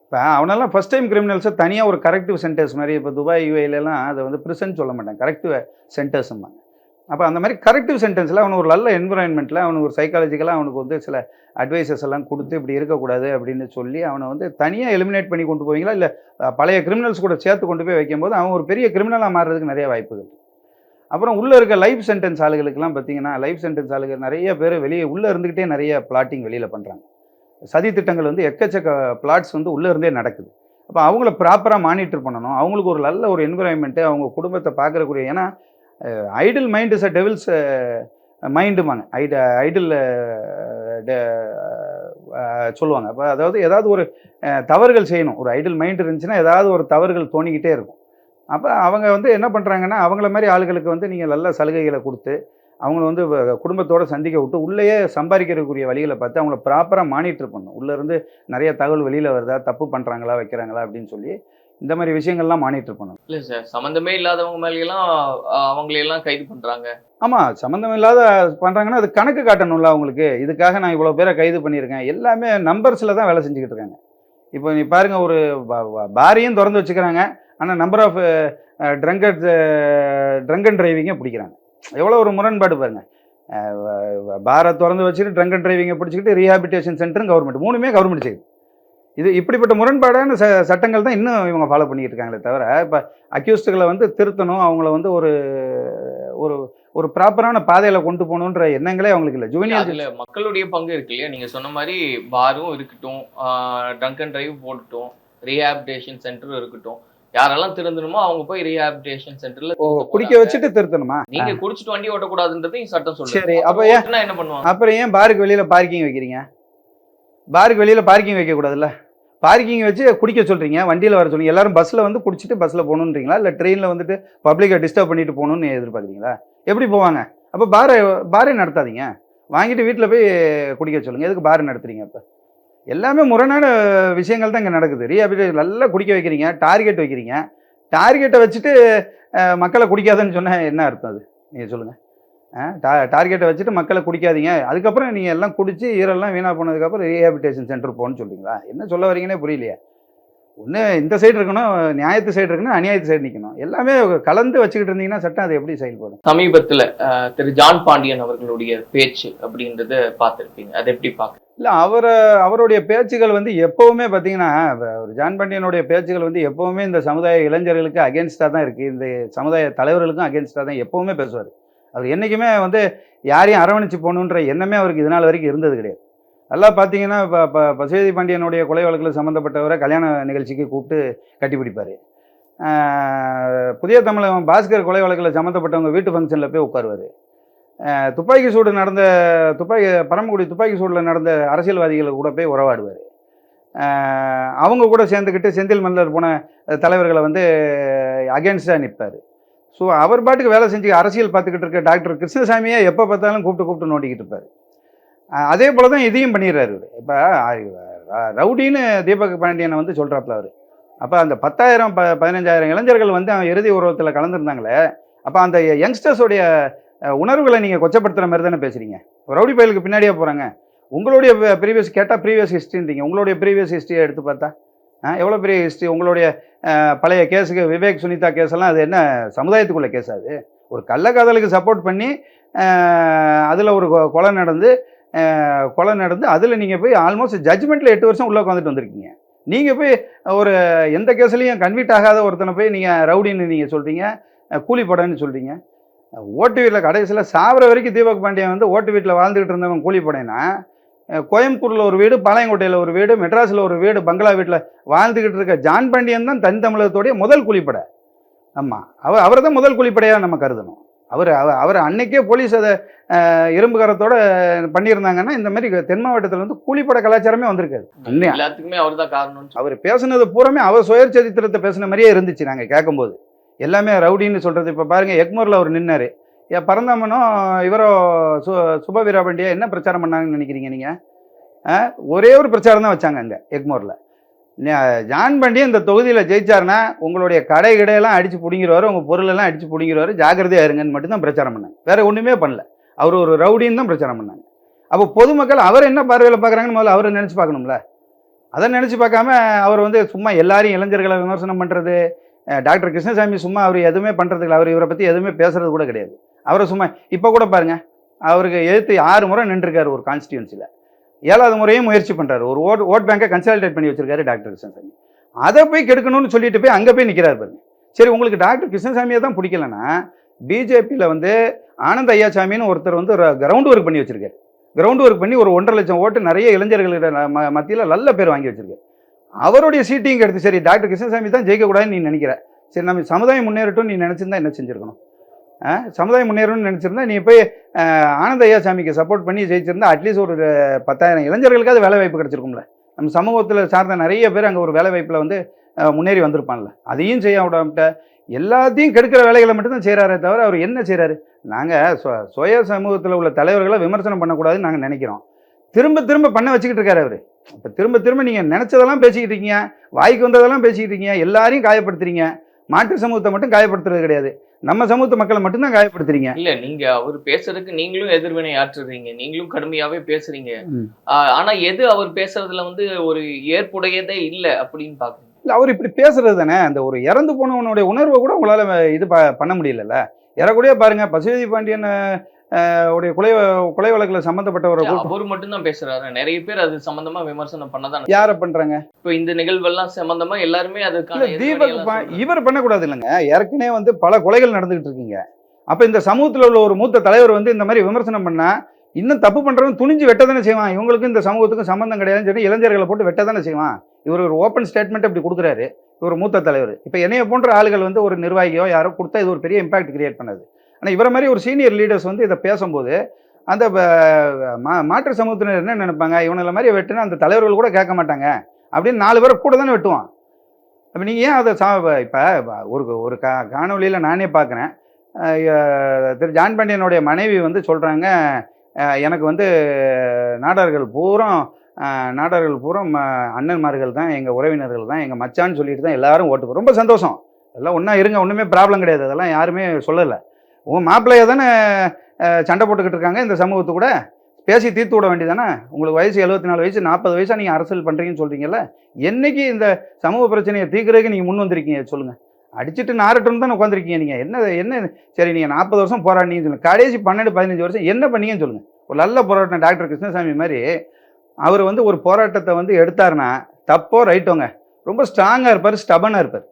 இப்போ அவனெல்லாம் ஃபஸ்ட் டைம் கிரிமினல்ஸை தனியாக ஒரு கரெக்டிவ் சென்டர்ஸ் மாதிரி, இப்போ துபாய் யூஏலாம் அதை வந்து ப்ரிசன் சொல்ல மாட்டாங்க, கரெக்டிவ் சென்டர்ஸும்பாங்க. அப்போ அந்த மாதிரி கரெக்டிவ் சென்டென்ஸில் அவனுக்கு ஒரு நல்ல என்விரான்மெண்ட்டில் அவனுக்கு ஒரு சைக்காலஜிக்கலாக அவனுக்கு வந்து சில அட்வைசஸ் எல்லாம் கொடுத்து இப்படி இருக்கக்கூடாது அப்படின்னு சொல்லி அவனை வந்து தனியாக எலிமினேட் பண்ணி கொண்டு போவீங்களா, இல்லை பழைய கிரிமினல்ஸ் கூட சேர்த்து கொண்டு போய் வைக்கும்போது அவன் ஒரு பெரிய கிரிமினலாக மாறுறதுக்கு நிறைய வாய்ப்புகள். அப்புறம் உள்ளே இருக்க லைஃப் சென்டென்ஸ் ஆளுகளுக்கெல்லாம் பார்த்தீங்கன்னா, லைஃப் சென்டென்ஸ் ஆளுகள் நிறைய பேர் வெளியே உள்ளே இருந்துக்கிட்டே நிறைய பிளாட்டிங் வெளியில் பண்ணுறாங்க. சதி திட்டங்கள் வந்து எக்கச்சக்க பிளாட்ஸ் வந்து உள்ளே இருந்தே நடக்குது. அப்போ அவங்கள ப்ராப்பராக மானிட்டர் பண்ணணும். அவங்களுக்கு ஒரு நல்ல ஒரு என்விரான்மெண்ட்டு, அவங்க குடும்பத்தை பார்க்குறக்கூடிய, ஏன்னா idle mind is a devil's மைண்டுமாங்க, ஐடில் சொல்லுவாங்க. அப்போ அதாவது ஏதாவது ஒரு தவறுகள் செய்யணும், ஒரு ஐடில் மைண்ட் இருந்துச்சுன்னா ஏதாவது ஒரு தவறுகள் தோணிக்கிட்டே இருக்கும். அப்போ அவங்க வந்து என்ன பண்ணுறாங்கன்னா, அவங்கள மாதிரி ஆளுகளுக்கு வந்து நீங்கள் நல்ல சலுகைகளை கொடுத்து அவங்கள வந்து குடும்பத்தோடு சந்திக்க விட்டு உள்ளேயே சம்பாதிக்கிறதுக்குரிய வழிகளை பார்த்து அவங்கள ப்ராப்பராக மானிட்டர் பண்ணணும். உள்ளேருந்து நிறைய தகவல் வெளியில் வருதா, தப்பு பண்ணுறாங்களா வைக்கிறாங்களா அப்படின்னு சொல்லி இந்த மாதிரி விஷயங்கள்லாம் மானிட்டர் பண்ணணும். இல்ல சார், சம்பந்தமே இல்லாதவங்க மேலையெல்லாம் அவங்களையெல்லாம் கைது பண்றாங்க. ஆமாம், சம்மந்தம் இல்லாத பண்ணுறாங்கன்னா அது கணக்கு காட்டணும்ல அவங்களுக்கு. இதுக்காக நான் இவ்வளோ பேரை கைது பண்ணியிருக்கேன். எல்லாமே நம்பர்ஸில் தான் வேலை செஞ்சுக்கிட்டு இருக்காங்க. இப்போ நீ பாருங்கள், ஒரு பாரையும் திறந்து வச்சுக்கிறாங்க, ஆனால் நம்பர் ஆஃப் ட்ரங்க் அண்ட் டிரைவிங்கை பிடிக்கிறாங்க. எவ்வளோ ஒரு முரண்பாடு பாருங்க. பாரை திறந்து வச்சுட்டு ட்ரங்க் அண்ட் டிரைவிங்கை பிடிச்சிக்கிட்டு ரீஹாபிலிட்டேஷன் சென்டரும் கவர்மெண்ட், மூணுமே கவர்மெண்ட் செய்யுது. இது இப்படிப்பட்ட முரண்பாடான சட்டங்கள் தான் இன்னும் இவங்க ஃபாலோ பண்ணிக்கிட்டு இருக்காங்களே தவிர, இப்போ அக்யூஸ்டுகளை வந்து திருத்தணும், அவங்கள வந்து ஒரு ஒரு ஒரு ப்ராப்பரான பாதையில் கொண்டு போகணுன்ற எண்ணங்களே அவங்களுக்கு இல்லை. ஜுவனியல் அதுல மக்களுடைய பங்கு இருக்கு இல்லையா? நீங்க சொன்ன மாதிரி பாரும் இருக்கட்டும், ட்ரங்க் அண்ட் டிரைவ் போட்டுட்டும், ரீஹாபிலிட்டேஷன் சென்டரும் இருக்கட்டும், யாரெல்லாம் திருந்தணுமோ அவங்க போய் ரீஹாபிலிட்டேஷன் சென்டர்ல குடிக்க வச்சுட்டு திருத்தணுமா? நீங்க குடிச்சிட்டு வண்டி ஓட்டக்கூடாதுன்றது சட்டம் சொல்லுது. சரி, அப்போ ஏன் என்ன பண்ணுவாங்க? அப்புறம் ஏன் பாருக்கு வெளியில பார்க்கிங் வைக்கிறீங்க? பாருக்கு வெளியில பார்க்கிங் வைக்க கூடாதுல்ல? பார்க்கிங் வச்சு குடிக்க சொல்றீங்க, வண்டியில் வர சொல்றீங்க. எல்லாரும் பஸ்ஸில் வந்து குடிச்சிட்டு பஸ்ஸில் போகணுன்றீங்களா, இல்லை ட்ரெயினில் வந்துட்டு பப்ளிக்கை டிஸ்டர்ப் பண்ணிட்டு போகணுன்னு எதிர்பார்க்குறீங்களா? எப்படி போவாங்க? அப்போ பாரே நடத்தாதீங்க, வாங்கிட்டு வீட்டில் போய் குடிக்க சொல்லுங்கள். எதுக்கு பார் நடத்துறீங்க? இப்போ எல்லாமே முரணான விஷயங்கள் தான் இங்கே நடக்குது. ரீஹாபிலிட்டேஷன் நல்லா குடிக்க வைக்கிறீங்க, டார்கெட் வைக்கிறீங்க. டார்கெட்டை வச்சுட்டு மக்களை குடிக்காதுன்னு சொன்னால் என்ன அர்த்தம்? அது நீங்கள் சொல்லுங்கள். டார்கெட்டை வச்சுட்டு மக்களை குடிக்காதீங்க, அதுக்கப்புறம் நீங்கள் எல்லாம் குடிச்சு ஈரெல்லாம் வீணாக போனதுக்கப்புறம் ரீஹாபிலிட்டேஷன் சென்டர் போகணும்னு சொல்கிறீங்களா? என்ன சொல்ல வரீங்கன்னே புரியலையே. ஒன்று இந்த சைடு இருக்கணும், நியாயத்து சைடு இருக்கணும், அநியாயத்து சைடு நிற்கணும். எல்லாமே கலந்து வச்சுக்கிட்டு இருந்தீங்கன்னா சட்டம் அது எப்படி செயல்படும்? சமீபத்தில் திரு ஜான் பாண்டியன் அவர்களுடைய பேச்சு அப்படின்றத பார்த்துருப்பீங்க, அதை எப்படி பார்க்க? இல்லை, அவருடைய பேச்சுகள் வந்து எப்போவுமே பார்த்தீங்கன்னா, ஜான் பாண்டியனுடைய பேச்சுகள் வந்து எப்போவுமே இந்த சமுதாய இளைஞர்களுக்கு அகேன்ஸ்டாக தான் இருக்குது. இந்த சமுதாய தலைவர்களுக்கும் அகேன்ஸ்டாக தான் எப்போவுமே பேசுவார். அவர் என்றைக்குமே வந்து யாரையும் அரவணைச்சு போகணுன்ற எண்ணமே அவருக்கு இது நாள் வரைக்கும் இருந்தது கிடையாது. நல்லா பார்த்தீங்கன்னா, இப்போ பசுபதி பாண்டியனுடைய கொலை வழக்கில் சம்மந்தப்பட்டவரை கல்யாண நிகழ்ச்சிக்கு கூப்பிட்டு கட்டிப்பிடிப்பார். புதிய தமிழகம் பாஸ்கர் கொலை வழக்கில் சம்மந்தப்பட்டவங்க வீட்டு ஃபங்க்ஷனில் போய் உட்காருவார். துப்பாக்கி சூடு நடந்த பரமக்குடி துப்பாக்கி சூடில் நடந்த அரசியல்வாதிகளை கூட போய் உறவாடுவார். அவங்க கூட சேர்ந்துக்கிட்டு செந்தில் மல்லர் போன தலைவர்களை வந்து அகேன்ஸ்டாக நிற்பார். ஸோ அவர் பாட்டுக்கு வேலை செஞ்சு அரசியல் பார்த்துக்கிட்டு இருக்க டாக்டர் கிருஷ்ணசாமியை எப்போ பார்த்தாலும் கூப்பிட்டு நோண்டிக்கிட்டு இருப்பார். அதே போல் தான் இதையும் பண்ணிடுறாரு. இப்போ ரவுடின்னு தீபக் பாண்டியனை வந்து சொல்கிறாப்புல அவர். அப்போ அந்த 10,000 15,000 இளைஞர்கள் வந்து அவன் இறுதி உருவத்தில் கலந்துருந்தாங்களே, அப்போ அந்த யங்ஸ்டர்ஸோடைய உணர்வுகளை நீங்கள் கொச்சப்படுத்துகிற மாதிரி தானே பேசுகிறீங்க. ரவுடி பயலுக்கு பின்னாடியே போகிறாங்க. உங்களுடைய ப்ரீவியஸ் கேட்டால் ப்ரீவியஸ் ஹிஸ்ட்ரின்றீங்க. உங்களுடைய ப்ரீவியஸ் ஹிஸ்ட்ரியை எடுத்து பார்த்தா எவ்வளோ பெரிய ஹிஸ்ட்ரி. உங்களுடைய பழைய கேஸுக்கு விவேக் சுனிதா கேஸெல்லாம் அது என்ன சமுதாயத்துக்குள்ள கேஸ்? அது ஒரு கள்ளக்காதலுக்கு சப்போர்ட் பண்ணி அதில் ஒரு கொலை நடந்து அதில் நீங்கள் போய் ஆல்மோஸ்ட் ஜட்ஜ்மெண்ட்டில் 8 வருஷம் உள்ளே உட்காந்துட்டு வந்திருக்கீங்க. நீங்கள் போய் ஒரு எந்த கேஸ்லையும் கன்விக்ட் ஆகாத ஒருத்தனை போய் நீங்கள் ரவுடின்னு நீங்கள் சொல்கிறீங்க, கூலிப்படன்னு சொல்கிறீங்க. ஓட்டு வீட்டில் கடைசியில் சாவர வரைக்கும் தீபக் பாண்டியன் வந்து ஓட்டு வீட்டில் வாழ்ந்துக்கிட்டு இருந்தவன் கூலிப்படைனா, கோயம்புத்தூரில் ஒரு வீடு, பாளையங்கோட்டையில் ஒரு வீடு, மெட்ராஸில் ஒரு வீடு, பங்களா வீட்டில் வாழ்ந்துக்கிட்டு இருக்க ஜான் பாண்டியன் தான் தனி தமிழகத்தோடைய முதல் கூலிப்படை. ஆமாம், அவரை தான் முதல் கூலிப்படையாக நம்ம கருதணும். அவர் அன்னைக்கே போலீஸ் அதை இரும்பு கரத்தோட பண்ணியிருந்தாங்கன்னா இந்த மாதிரி தென் மாவட்டத்தில் வந்து கூலிப்படை கலாச்சாரமே வந்திருக்காது. எல்லாத்துக்குமே அவர் தான் காரணம். அவர் பேசுனது பூராமே அவர் சுயச்சரித்திரத்தை பேசின மாதிரியே இருந்துச்சு. நாங்கள் கேட்கும்போது எல்லாமே ரவுடின்னு சொல்கிறது. இப்போ பாருங்கள், எக்மோரில் அவர் நின்னார். பரந்தாமனும் இவரோ சுப வீராபாண்டியா என்ன பிரச்சாரம் பண்ணாங்கன்னு நினைக்கிறீங்க நீங்கள்? ஒரே ஒரு பிரச்சாரம் தான் வச்சாங்க அங்கே எக்மோரில். ஜான் பாண்டியன் இந்த தொகுதியில் ஜெயிச்சாருன்னா உங்களுடைய கடையெல்லாம் அடித்து பிடிங்கிடுவார், உங்கள் பொருளெல்லாம் அடித்து பிடிங்கிடுவார், ஜாக்கிரதையாக இருங்கன்னு மட்டும்தான் பிரச்சாரம் பண்ணாங்க. வேறு ஒன்றுமே பண்ணல. அவர் ஒரு ரவுடின்னு தான் பிரச்சாரம் பண்ணாங்க. அப்போ பொதுமக்கள் அவர் என்ன பார்வையில் பார்க்குறாங்கன்னு முதல்ல அவரை நினச்சி பார்க்கணும்ல. அதை நினச்சி பார்க்காம அவர் வந்து சும்மா எல்லாரையும் இளைஞர்களை விமர்சனம் பண்ணுறது. டாக்டர் கிருஷ்ணசாமி சும்மா அவர் எதுவுமே பண்ணுறதுக்கு, அவர் இவரை பற்றி எதுவுமே பேசுறது கூட கிடையாது. அவரை சும்மா இப்போ கூட பாருங்கள், அவருக்கு எதிர்த்து 6 முறை நின்றுருக்காரு ஒரு கான்ஸ்டியூன்சியில். 7வது முறையும் முயற்சி பண்ணுறாரு. ஒரு ஓட் பேங்கை கன்சாலிடேட் பண்ணி வச்சிருக்காரு டாக்டர் கிருஷ்ணசாமி. அதை போய் கெடுக்கணும்னு சொல்லிட்டு போய் அங்கே போய் நிற்கிறாரு பாருங்க. சரி, உங்களுக்கு டாக்டர் கிருஷ்ணசாமியை தான் பிடிக்கலன்னா பிஜேபியில் வந்து ஆனந்த் ஐயாசாமின்னு ஒருத்தர் வந்து கிரவுண்ட் ஒர்க் பண்ணி வச்சிருக்காரு. கிரவுண்ட் ஒர்க் பண்ணி ஒரு 1.5 லட்சம் ஓட்டு நிறைய இளைஞர்களிட மத்தியில் நல்ல பேர் வாங்கி வச்சிருக்காரு. அவருடைய சீட்டிங் எடுத்து சரி டாக்டர் கிருஷ்ணசாமி தான் ஜெயிக்கக்கூடாதுன்னு நீ நினைக்கிற. சரி, நம்ம சமுதாயம் முன்னேறட்டும் நீ நினச்சிருந்தா என்ன செஞ்சுருக்கணும்? சமுதாயம் முன்னேறணும்னு நினச்சிருந்தா நீ போய் ஆனந்த ஐயாசாமிக்கு சப்போர்ட் பண்ணி ஜெயிச்சிருந்தா அட்லீஸ்ட் ஒரு 10,000 இளைஞர்களுக்காவது வேலை வாய்ப்பு கிடச்சிருக்கும்ல. நம்ம சமூகத்தில் சார்ந்த நிறைய பேர் அங்கே ஒரு வேலை வாய்ப்பில் வந்து முன்னேறி வந்திருப்பான்ல. அதையும் செய்ய விடாமட்ட எல்லாத்தையும் கெடுக்கிற வேலைகளை மட்டும்தான் செய்கிறாரே தவிர அவர் என்ன செய்கிறாரு? நாங்கள் சுய சமூகத்தில் உள்ள தலைவர்களை விமர்சனம் பண்ணக்கூடாதுன்னு நாங்கள் நினைக்கிறோம். திரும்ப திரும்ப பண்ண வச்சுக்கிட்டு இருக்காரு அவர். இப்போ திரும்ப திரும்ப நீங்கள் நினச்சதெல்லாம் பேசிக்கிட்டு இருக்கீங்க, வாய்க்கு வந்ததெல்லாம் பேசிக்கிட்டு இருக்கீங்க, எல்லாரையும் காயப்படுத்துறீங்க. மாற்று சமூகத்தை மட்டும் காயப்படுத்துறது கிடையாது, நம்ம சமூகத்து மக்களை மட்டும்தான் காயப்படுத்துறீங்க. இல்ல நீங்க அவர் பேசுறதுக்கு நீங்களும் எதிர்வினை ஆற்றுறீங்க, நீங்களும் கடுமையாவே பேசுறீங்க. ஆனா எது அவர் பேசுறதுல வந்து ஒரு ஏற்புடையதே இல்ல அப்படின்னு பாக்குறீங்க? இல்லை, அவர் இப்படி பேசுறது தானே, அந்த ஒரு இறந்து போனவனுடைய உணர்வை கூட உங்களால் இது பண்ண முடியலல்ல. ஏறக்கூடிய பாருங்க, பசுபதி பாண்டியன் உடைய கொலை வழக்கில் சம்மந்தப்பட்டவரை அவர் மட்டும் தான் பேசுறாரு, நிறைய பேர் அது சம்பந்தமா விமர்சனம் பண்ணதான். யாரை பண்றாங்க? இப்போ இந்த நிகழ்வெல்லாம் சம்பந்தமா எல்லாருமே அதுக்கான தீபக் இவர் பண்ணக்கூடாது இல்லைங்க. ஏற்கனவே வந்து பல கொலைகள் நடந்துகிட்டு இருக்கீங்க. அப்ப இந்த சமூகத்தில் உள்ள ஒரு மூத்த தலைவர் வந்து இந்த மாதிரி விமர்சனம் பண்ணா இன்னும் தப்பு பண்றவன் துணிஞ்சு வெட்ட தானே செய்வான். இவங்களுக்கும் இந்த சமூகத்துக்கும் சம்பந்தம் கிடையாதுன்னு சொல்லி இளைஞர்களை போட்டு வெட்ட தானே செய்வான். இவர் ஒரு ஓப்பன் ஸ்டேட்மெண்ட் இப்படி கொடுக்குறாரு, இவர் மூத்த தலைவர். இப்போ என்னைய போன்ற ஆளுகள் வந்து ஒரு நிர்வாகியோ யாரோ கொடுத்தா இது ஒரு பெரிய இம்பாக்ட் கிரியேட் பண்ணது. ஆனால் இவரை மாதிரி ஒரு சீனியர் லீடர்ஸ் வந்து இதை பேசும்போது அந்த மாற்று சமூகத்தினர் என்ன நினைப்பாங்க, இவனை மாதிரி வெட்டுனா அந்த தலைவர்கள் கூட கேட்க மாட்டாங்க அப்படின்னு 4 பேரை கூட தானே வெட்டுவான். அப்போ நீங்கள் ஏன் அதை இப்போ ஒரு காணொலியில் நானே பார்க்குறேன், திரு ஜான் பாண்டியனுடைய மனைவி வந்து சொல்கிறாங்க, எனக்கு வந்து நாடார்கள் பூரா அண்ணன்மார்கள் தான், எங்கள் உறவினர்கள் தான், எங்கள் மச்சான்னு சொல்லிட்டு தான் எல்லாரும் ஓட்டு போகிறோம். ரொம்ப சந்தோஷம், எல்லாம் ஒன்றா இருங்க, ஒன்றுமே ப்ராப்ளம் கிடையாது, அதெல்லாம் யாருமே சொல்லலை. உங்கள் மாப்பிள்ளையை தானே சண்டை போட்டுக்கிட்டு இருக்காங்க இந்த சமூகத்து கூட, பேசி தீர்த்து விட வேண்டியதானே. உங்களுக்கு வயசு 74 வயசு 40 வயசாக நீங்கள் அரசியல் பண்ணுறீங்கன்னு சொல்கிறீங்கல்ல, என்னைக்கு இந்த சமூக பிரச்சனையை தீர்க்கிறதுக்கு நீங்கள் முன் வந்திருக்கீங்க சொல்லுங்கள்? அடிச்சுட்டு நாரட்டுன்னு தானே உட்காந்துருக்கீங்க நீங்கள். என்ன சரி, நீங்கள் 40 வருஷம் போராடினீங்கன்னு சொல்லுங்கள், கடைசி 12-15 வருஷம் என்ன பண்ணீங்கன்னு சொல்லுங்கள். ஒரு நல்ல போராட்டம் டாக்டர் கிருஷ்ணசாமி மாதிரி அவர் வந்து ஒரு போராட்டத்தை வந்து எடுத்தாருன்னா தப்போ ரைட்டோங்க, ரொம்ப ஸ்ட்ராங்காக இருப்பார், ஸ்டபனாக இருப்பார்.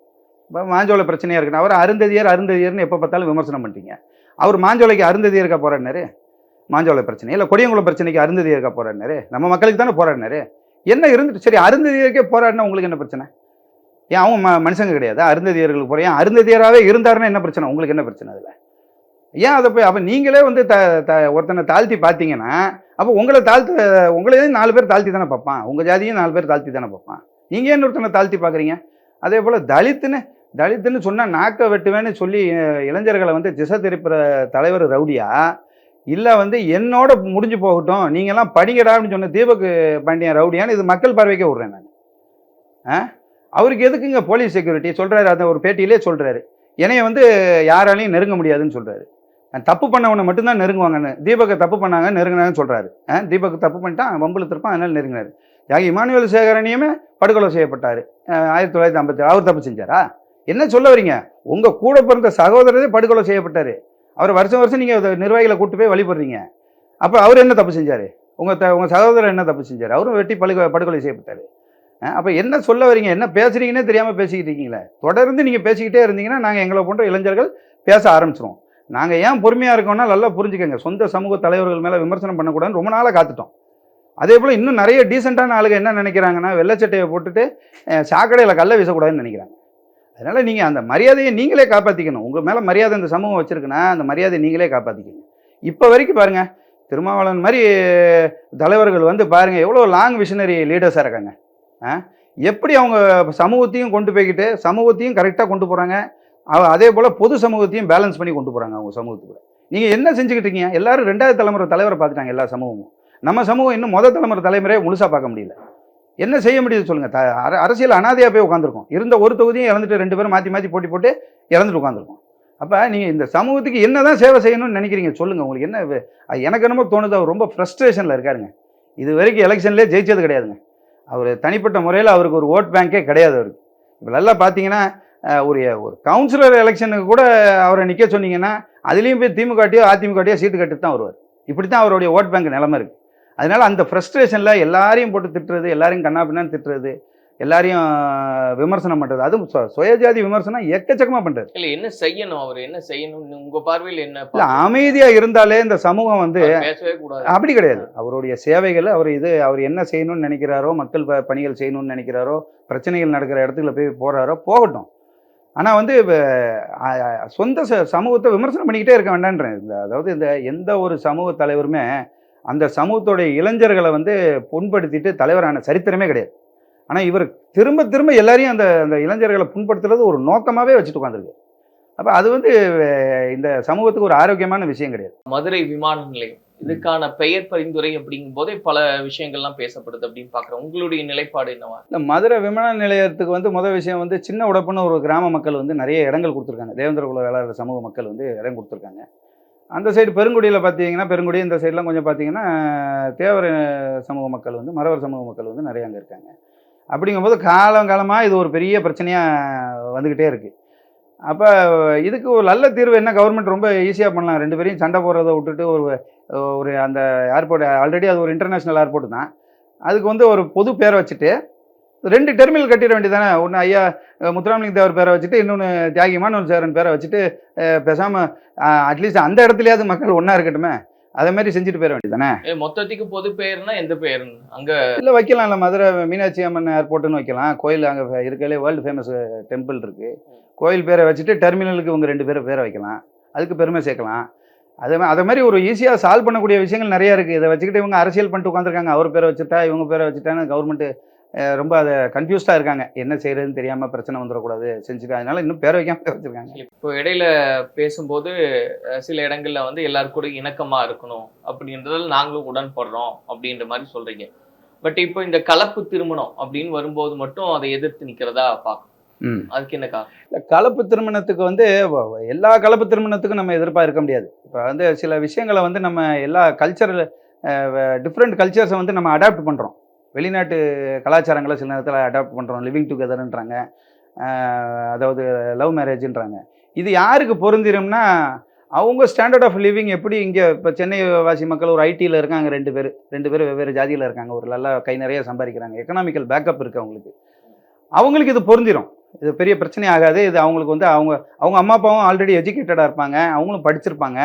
இப்போ மாஞ்சோலை பிரச்சனையாக இருக்குன்னு அவர் அருந்ததியர்னு எப்போ பார்த்தாலும் விமர்சனம் பண்ணிட்டீங்க. அவர் மாஞ்சோலைக்கு அருந்ததியருக்கா போராடினாரு? மாஞ்சோலை பிரச்சனை இல்லை, கொடியங்குளம் பிரச்சனைக்கு அருந்ததியருக்கா போராடினாரு? நம்ம மக்களுக்கு தானே போராடினாரு. என்ன இருந்துட்டு சரி, அருந்ததியருக்கே போராடினா உங்களுக்கு என்ன பிரச்சனை? ஏன் அவங்க மனுஷங்க கிடையாது? அருந்ததியர்களுக்கு போகிறேன், ஏன் அருந்ததியராகவே இருந்தாருன்னா என்ன பிரச்சனை? உங்களுக்கு என்ன பிரச்சனை அதில்? ஏன் அதை போய் அப்போ நீங்களே வந்து ஒருத்தனை தாழ்த்தி பார்த்தீங்கன்னா அப்போ உங்களையும் 4 பேர் தாழ்த்தி தானே பார்ப்பான், உங்கள் ஜாதியும் 4 பேர் தாழ்த்தி தானே பார்ப்பான். நீங்கள் ஏன் ஒருத்தனை தாழ்த்தி பார்க்குறீங்க? அதே போல் தலித்துன்னு சொன்னால் நாக்க வெட்டுவேன்னு சொல்லி இளைஞர்களை வந்து திசை திருப்புற தலைவர் ரவுடியா, இல்லை வந்து என்னோட முடிஞ்சு போகட்டும் நீங்கள்லாம் படிங்கடா அப்படின்னு சொன்ன தீபக் பாண்டியன் ரவுடியான்னு இது மக்கள் பார்வைக்கே விட்றேன் நான். அவருக்கு எதுக்குங்க போலீஸ் செக்யூரிட்டி சொல்கிறாரு, அந்த ஒரு பேட்டியிலே சொல்கிறாரு, என்னைய வந்து யாராலையும் நெருங்க முடியாதுன்னு சொல்கிறாரு. தப்பு பண்ணவனை மட்டும்தான் நெருங்குவாங்கன்னு, தீபக்கை தப்பு பண்ணாங்க நெருங்கினாங்கன்னு சொல்கிறாரு. தீபக் தப்பு பண்ணிட்டான், வம்புல திருப்பான், அதனால நெருங்கினார். தியாகி இமானுவேல் சேகரனையுமே படுகொலை செய்யப்பட்டார் 1957. அவர் தப்பு செஞ்சாரா? என்ன சொல்ல வரீங்க? உங்கள் கூட பிறந்த சகோதரரே படுகொலை செய்யப்பட்டார். அவர் வருஷம் நீங்கள் நிர்வாகிகளை கூட்டு போய் வழிபடுறீங்க. அப்போ அவர் என்ன தப்பு செஞ்சார்? உங்கள் சகோதரர் என்ன தப்பு செஞ்சார்? அவரும் வெட்டி படுகொலை செய்யப்பட்டார். அப்போ என்ன சொல்ல வரீங்க? என்ன பேசுகிறீங்கன்னே தெரியாமல் பேசிக்கிட்டு இருக்கீங்களே. தொடர்ந்து நீங்கள் பேசிக்கிட்டே இருந்தீங்கன்னா நாங்கள் எங்களை போன்ற இளைஞர்கள் பேச ஆரம்பிச்சிருவோம். நாங்கள் ஏன் பொறுமையாக இருக்கோம்னா நல்லா புரிஞ்சுக்கோங்க, சொந்த சமூக தலைவர்கள் மேலே விமர்சனம் பண்ணக்கூடாதுன்னு ரொம்ப நாளாக காத்துட்டோம். அதே போல் இன்னும் நிறைய டீசெண்டான ஆளுங்க என்ன நினைக்கிறாங்கன்னா, வெள்ளைச்சட்டையை போட்டுட்டு சாக்கடையில் கல்லை வீசக்கூடாதுன்னு நினைக்கிறாங்க. அதனால் நீங்கள் அந்த மரியாதையை நீங்களே காப்பாற்றிக்கணும். உங்கள் மேலே மரியாதை இந்த சமூகம் வச்சுருக்குன்னா அந்த மரியாதையை நீங்களே காப்பாற்றிக்கணும். இப்போ வரைக்கும் பாருங்கள், திருமாவளவன் மாதிரி தலைவர்கள் வந்து பாருங்கள் எவ்வளோ லாங் விஷனரி லீடர்ஸாக இருக்காங்க. எப்படி அவங்க சமூகத்தையும் கொண்டு போய்கிட்டு சமூகத்தையும் கரெக்டாக கொண்டு போகிறாங்க, அதே போல் பொது சமூகத்தையும் பேலன்ஸ் பண்ணி கொண்டு போகிறாங்க அவங்க சமூகத்துக்கு. நீங்கள் என்ன செஞ்சுக்கிட்டு இருக்கீங்க? எல்லாரும் 2வது தலைமுறை தலைவரை பார்த்துட்டாங்க எல்லா சமூகமும். நம்ம சமூகம் இன்னும் முதல் தலைமுறை தலைமுறையை முழுசாக பார்க்க முடியல. என்ன செய்ய முடியுது சொல்லுங்கள்? அரசியல் அனாதையாக போய் உட்காந்துருக்கோம். இருந்த ஒரு தொகுதியும் இழந்துட்டு 2 பேரும் மாற்றி போட்டி போட்டு இழந்துட்டு உட்காந்துருக்கோம். அப்போ நீங்கள் இந்த சமூகத்துக்கு என்ன தான் சேவை செய்யணும்னு நினைக்கிறீங்க சொல்லுங்கள்? உங்களுக்கு என்ன? எனக்கு என்னமோ தோணுது, அவர் ரொம்ப ஃப்ரஸ்ட்ரேஷனில் இருக்காருங்க. இது வரைக்கும் எலெக்ஷன்லேயே ஜெயிச்சது கிடையாதுங்க. அவர் தனிப்பட்ட முறையில் அவருக்கு ஒரு ஓட் பேங்கே கிடையாது அவருக்கு. இப்போ நல்லா பார்த்தீங்கன்னா ஒரு கவுன்சிலர் எலெக்ஷனுக்கு கூட அவரை நிற்க சொன்னீங்கன்னா அதுலேயும் போய் திமுகட்டியோ அதிமுகட்டியோ சீட்டு கட்டு தான் வருவார். இப்படி தான் அவருடைய ஓட் பேங்க் நிலைமை இருக்குது. அதனால் அந்த ஃப்ரஸ்ட்ரேஷனில் எல்லாரையும் போட்டு திட்டுறது, எல்லாரையும் கண்ணா பின்னான்னு திட்டுறது, எல்லாரையும் விமர்சனம் பண்ணுறது, அதுவும் சுயஜாதி விமர்சனம் எக்கச்சக்கமாக பண்ணுறது. இல்லை என்ன செய்யணும், அவர் என்ன செய்யணும் உங்கள் பார்வையில் என்ன? இல்லை, அமைதியாக இருந்தாலே இந்த சமூகம் வந்து பேசவே கூடாது. அப்படி கிடையாது. அவருடைய சேவைகள் அவர் என்ன செய்யணும்னு நினைக்கிறாரோ, மக்கள் பணிகள் செய்யணும்னு நினைக்கிறாரோ, பிரச்சனைகள் நடக்கிற இடத்துல போய் போகிறாரோ போகட்டும். ஆனால் வந்து சொந்த சமூகத்தை விமர்சனம் பண்ணிக்கிட்டே இருக்க வேண்டான்றேன். அதாவது எந்த ஒரு சமூக தலைவருமே அந்த சமூகத்துடைய இளைஞர்களை வந்து புண்படுத்திட்டு தலைவரான சரித்திரமே கிடையாது. ஆனால் இவர் திரும்ப எல்லாரையும் அந்த இளைஞர்களை புண்படுத்துறது ஒரு நோக்கமாகவே வச்சுட்டு உட்காந்துருக்கு. அப்போ அது வந்து இந்த சமூகத்துக்கு ஒரு ஆரோக்கியமான விஷயம் கிடையாது. மதுரை விமான நிலையம் இதுக்கான பெயர் பரிந்துரை அப்படிங்கும் போதே பல விஷயங்கள்லாம் பேசப்படுது அப்படின்னு பாக்குறேன். உங்களுடைய நிலைப்பாடு என்னவா? இந்த மதுரை விமான நிலையத்துக்கு வந்து முதல் விஷயம் வந்து சின்ன உடப்புன்னு ஒரு கிராம மக்கள் வந்து நிறைய இடங்கள் கொடுத்துருக்காங்க. தேவேந்திர குல வேளாளர் சமூக மக்கள் வந்து இடம் கொடுத்துருக்காங்க. அந்த சைடு பெருங்குடியில் பார்த்தீங்கன்னா, பெருங்குடி இந்த சைட்லாம் கொஞ்சம் பார்த்தீங்கன்னா, தேவர் சமூக மக்கள் வந்து மறவர் சமூக மக்கள் வந்து நிறைய அங்கே இருக்காங்க. அப்படிங்கும்போது காலங்காலமாக இது ஒரு பெரிய பிரச்சனையாக வந்துக்கிட்டே இருக்குது. அப்போ இதுக்கு ஒரு நல்ல தீர்வு என்ன, கவர்மெண்ட் ரொம்ப ஈஸியாக பண்ணலாம். 2 பேரையும் சண்டை போடுறத விட்டுட்டு ஒரு ஒரு அந்த ஏர்போர்ட் ஆல்ரெடி அது ஒரு இன்டர்நேஷ்னல் ஏர்போர்ட் தான். அதுக்கு வந்து ஒரு பொது பேரை வச்சுட்டு 2 டெர்மினல் கட்டிட வேண்டியதானே. ஒன்று ஐயா முத்துராமலிங்க தேவர் பேரை வச்சுட்டு, இன்னொன்று தியாகிமான் சேரன் பேரை வச்சுட்டு பேசாமல் அட்லீஸ்ட் அந்த இடத்துலயாவது மக்கள் ஒன்றா இருக்கட்டுமே. அதே மாதிரி செஞ்சுட்டு போயிட வேண்டியதானே. மொத்தத்துக்கு பொது பெயர்னா எந்த பெயர் அங்க இல்லை வைக்கலாம். இல்லை மதுரை மீனாட்சி அம்மன் ஏர்போர்ட்டுன்னு வைக்கலாம். கோயில் அங்கே இருக்கையிலே வேர்ல்டு ஃபேமஸ் டெம்பிள் இருக்குது. கோயில் பேரை வச்சுட்டு டெர்மினலுக்கு இவங்க 2 பேரை வைக்கலாம். அதுக்கு பெருமை சேர்க்கலாம். அதே மாதிரி ஒரு ஈஸியாக சால்வ் பண்ணக்கூடிய விஷயங்கள் நிறையா இருக்குது. இதை வச்சுக்கிட்டு இவங்க அரசியல் பண்ணிட்டு உட்காந்துருக்காங்க. அவர் பேரை வச்சுட்டா இவங்க பேரை வச்சுட்டான்னு கவர்மெண்ட்டு ரொம்ப அதை கன்ஃபியூஸ்டாக இருக்காங்க. என்ன செய்யறதுன்னு தெரியாமல் பிரச்சனை வந்துடக்கூடாது செஞ்சுட்டு, அதனால இன்னும் பேரை வைக்காம வச்சுருக்காங்க. இப்போ இடையில பேசும்போது சில இடங்கள்ல வந்து எல்லாரும் கூட இணக்கமா இருக்கணும் அப்படின்றதுல நாங்களும் உடன்படுறோம் அப்படின்ற மாதிரி சொல்றீங்க. பட் இப்போ இந்த கலப்பு திருமணம் அப்படின்னு வரும்போது மட்டும் அதை எதிர்த்து நிக்கிறதா பார்க்கணும். அதுக்கு என்ன காரணம்? இல்லை, கலப்பு திருமணத்துக்கு வந்து எல்லா கலப்பு திருமணத்துக்கும் நம்ம எதிர்ப்பாக இருக்க முடியாது. இப்போ வந்து சில விஷயங்களை வந்து நம்ம எல்லா டிஃப்ரெண்ட் கல்ச்சர்ஸை வந்து நம்ம அடாப்ட் பண்ணுறோம். வெளிநாட்டு கலாச்சாரங்களை சில நேரத்தில் அடாப்ட் பண்ணுறோம். லிவிங் டுகெதர்ன்றாங்க, அதாவது லவ் மேரேஜ்ன்றாங்க. இது யாருக்கு பொருந்திரும்னா, அவங்க ஸ்டாண்டர்ட் ஆஃப் லிவிங் எப்படி இங்கே இப்போ சென்னை வாசி மக்கள் ஒரு ஐடியில் இருக்காங்க, 2 பேர் வெவ்வேறு ஜாதியில் இருக்காங்க, ஒரு நல்லா கை நிறைய சம்பாதிக்கிறாங்க, எக்கனாமிக்கல் பேக்கப் இருக்குது அவங்களுக்கு இது பொருந்திரும். இது பெரிய பிரச்சனை ஆகாது. இது அவங்களுக்கு வந்து அவங்க அம்மா அப்பாவும் ஆல்ரெடி எஜுகேட்டடாக இருப்பாங்க, அவங்களும் படிச்சிருப்பாங்க.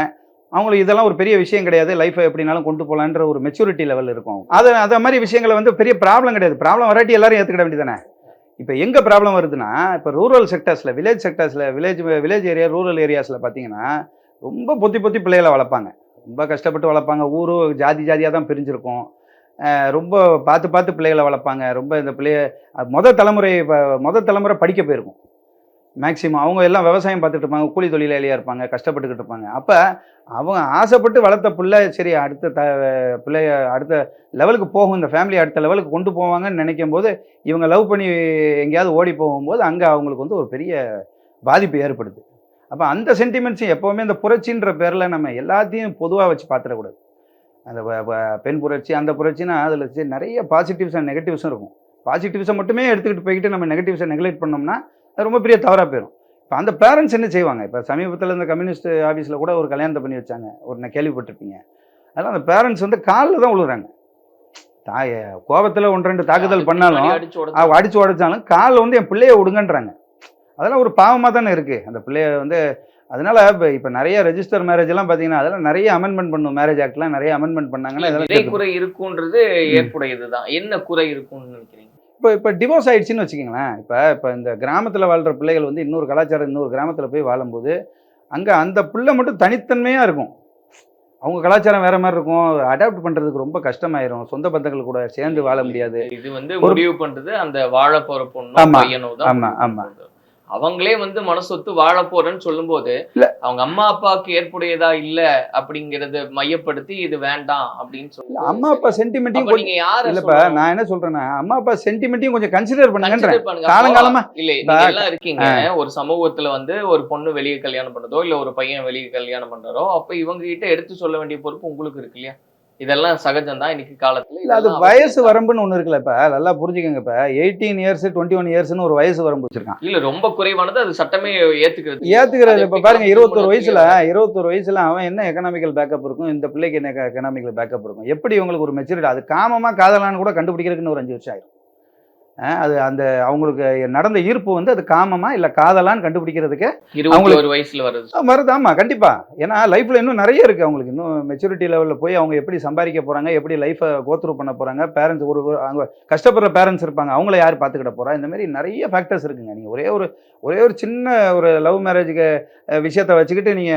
அவங்களுக்கு இதெல்லாம் ஒரு பெரிய விஷயம் கிடையாது. லைஃப்பை எப்படினாலும் கொண்டு போகலான்ற ஒரு மெச்சூரிட்டி லெவல் இருக்கும். அதை மாதிரி விஷயங்களை வந்து பெரிய ப்ராப்ளம் கிடையாது. ப்ராப்ளம் வராட்டி எல்லாரும் ஏற்றுக்கிட வேண்டியதானே. இப்போ எங்கே ப்ராப்ளம் வருதுன்னா, இப்போ ரூரல் செக்டர்ஸில், வில்லேஜ் ஏரியா, ரூரல் ஏரியாஸில் பார்த்தீங்கன்னா ரொம்ப பொத்தி பிள்ளைகளை வளர்ப்பாங்க. ரொம்ப கஷ்டப்பட்டு வளர்ப்பாங்க. ஊரும் ஜாதியாக தான் பிரிஞ்சிருக்கும். ரொம்ப பார்த்து பிள்ளைகளை வளர்ப்பாங்க. ரொம்ப இந்த மொதல் தலைமுறை படிக்க போயிருக்கும். மேக்ஸிமம் அவங்க எல்லாம் விவசாயம் பார்த்துட்டு இருப்பாங்க, கூலி தொழிலாளியாக இருப்பாங்க, கஷ்டப்பட்டுக்கிட்டு இருப்பாங்க. அப்போ அவங்க ஆசைப்பட்டு வளர்த்த பிள்ளை சரி பிள்ளைய அடுத்த லெவலுக்கு போகும், இந்த ஃபேமிலி அடுத்த லெவலுக்கு கொண்டு போவாங்கன்னு நினைக்கும் போது, இவங்க லவ் பண்ணி எங்கேயாவது ஓடி போகும்போது அங்கே அவங்களுக்கு வந்து ஒரு பெரிய பாதிப்பு ஏற்படுது. அப்போ அந்த சென்டிமெண்ட்ஸும் எப்போவுமே இந்த புரட்சின்ற பேரில் நம்ம எல்லாத்தையும் பொதுவாக வச்சு பார்த்துடக்கூடாது. அந்த பெண் புரட்சி, அந்த புரட்சினா அதில் நிறைய பாசிட்டிவ்ஸ் அண்ட் நெகட்டிவ்ஸும் இருக்கும். பாசிட்டிவ்ஸை மட்டுமே எடுத்துக்கிட்டு போய்கிட்டு நம்ம நெகட்டிவ்ஸை நெக்லெக்ட் பண்ணோம்னா அது ரொம்ப பெரிய தவறாக போயிடும். இப்போ அந்த பேரண்ட்ஸ் என்ன செய்வாங்க? இப்போ சமீபத்தில் இந்த கம்யூனிஸ்ட் ஆஃபீஸில் கூட ஒரு கல்யாணத்தை பண்ணி வச்சாங்க, நான் கேள்விப்பட்டிருப்பீங்க. அதெல்லாம் அந்த பேரண்ட்ஸ் வந்து காலில் தான் விழுகிறாங்க. கோபத்தில் 1-2 தாக்குதல் பண்ணாலும் அடிச்சு உடைச்சாலும் காலில் வந்து என் பிள்ளைய விடுங்கன்றாங்க. அதெல்லாம் ஒரு பாவமாக தானே இருக்குது அந்த பிள்ளைய வந்து. அதனால இப்போ நிறைய ரெஜிஸ்டர் மேரேஜ் எல்லாம் பார்த்தீங்கன்னா அதெல்லாம் நிறைய அமெண்ட்மெண்ட் பண்ணும். மேரேஜ் ஆக்ட்லாம் நிறைய அமெண்ட்மெண்ட் பண்ணாங்கன்னா இதெல்லாம் குறை இருக்குன்றது ஏற்புடையது தான். என்ன குறை இருக்குன்னு நினைக்கிறீங்க? இப்போ டிவோர்ஸ் ஆயிடுச்சுன்னு வச்சுக்கோங்களேன். இப்போ இந்த கிராமத்தில் வாழ்கிற பிள்ளைகள் வந்து இன்னொரு கலாச்சாரம், இன்னொரு கிராமத்தில் போய் வாழும்போது அங்கே அந்த பிள்ளை மட்டும் தனித்தன்மையாக இருக்கும். அவங்க கலாச்சாரம் வேற மாதிரி இருக்கும். அடாப்ட் பண்ணுறதுக்கு ரொம்ப கஷ்டமாயிரும். சொந்த பந்தங்கள் கூட சேர்ந்து வாழ முடியாது. இது வந்து முடிவு பண்ணுறது அந்த வாழ போகிற பொண்ணு பையனோ தான். ஆமாம் ஆமாம். அவங்களே வந்து மனசொத்து வாழ போறேன்னு சொல்லும் போது அவங்க அம்மா அப்பாவுக்கு ஏற்புடையதா இல்ல அப்படிங்கறத மையப்படுத்தி இது வேண்டாம் அப்படின்னு சொல்லி அம்மா அப்பா சென்டிமெண்ட்டையும் நீங்க யாரு இல்லப்பா, நான் என்ன சொல்றேன்னா அம்மா அப்பா சென்டிமெண்ட்டையும் கொஞ்சம் கன்சிடர் பண்ணுங்க. காலங்காலமா இல்ல நீங்க எல்லாம் இருக்கீங்க ஒரு சமூகத்துல வந்து ஒரு பொண்ணு வெளியே கல்யாணம் பண்ணதோ இல்ல ஒரு பையன் வெளியே கல்யாணம் பண்றதோ, அப்ப இவங்க கிட்ட எடுத்து சொல்ல வேண்டிய பொறுப்பு உங்களுக்கு இருக்கு இல்லையா? இதெல்லாம் சகஜம் தான் இன்னைக்கு காலத்துல. இல்ல அது வயசு வரம்புன்னு ஒண்ணு இருக்குல்ல. இப்ப நல்லா புரிஞ்சுக்கங்க. இப்ப 18 இயர்ஸ் 21 இயர்ஸ்னு ஒரு வயசு வரம்பு வச்சிருக்கான். இல்ல ரொம்ப குறைவானது அது சட்டமே ஏத்துக்கிறது. இப்ப பாருங்க 21 வயசுல அவன் என்ன எக்கனாமிக்கல் பேக்கப் இருக்கும், இந்த பிள்ளைக்கு என்ன எக்கனாமிக்கல் பேக்கப் இருக்கும், எப்படி இவங்களுக்கு ஒரு மெச்சூரிட்டி, அது காமமா காதலான்னு கூட கண்டுபிடிக்கிறதுக்குன்னு ஒரு 5 வருஷம் ஆயிடும். அது அந்த அவங்களுக்கு நடந்த ஈர்ப்பு வந்து அது காமமா இல்ல காதலான்னு கண்டுபிடிக்கிறதுக்கு 21 வயசுல வருது. ஆமா கண்டிப்பா. ஏன்னா லைஃப்ல இன்னும் நிறைய இருக்கு. அவங்களுக்கு இன்னும் மெச்சூரிட்டி லெவல்ல போய் அவங்க எப்படி சம்பாதிக்க போறாங்க, எப்படி லைஃபை கோத்ரூ பண்ண போறாங்க, பேரண்ட்ஸ் அவங்க கஷ்டப்படுற பேரண்ட்ஸ் இருப்பாங்க, அவங்கள யார் பார்த்துக்கிட போறா, இந்த மாதிரி நிறைய ஃபேக்டர்ஸ் இருக்குங்க. நீங்க ஒரே ஒரு சின்ன ஒரு லவ் மேரேஜுக்கு விஷயத்தை வச்சுக்கிட்டு நீங்க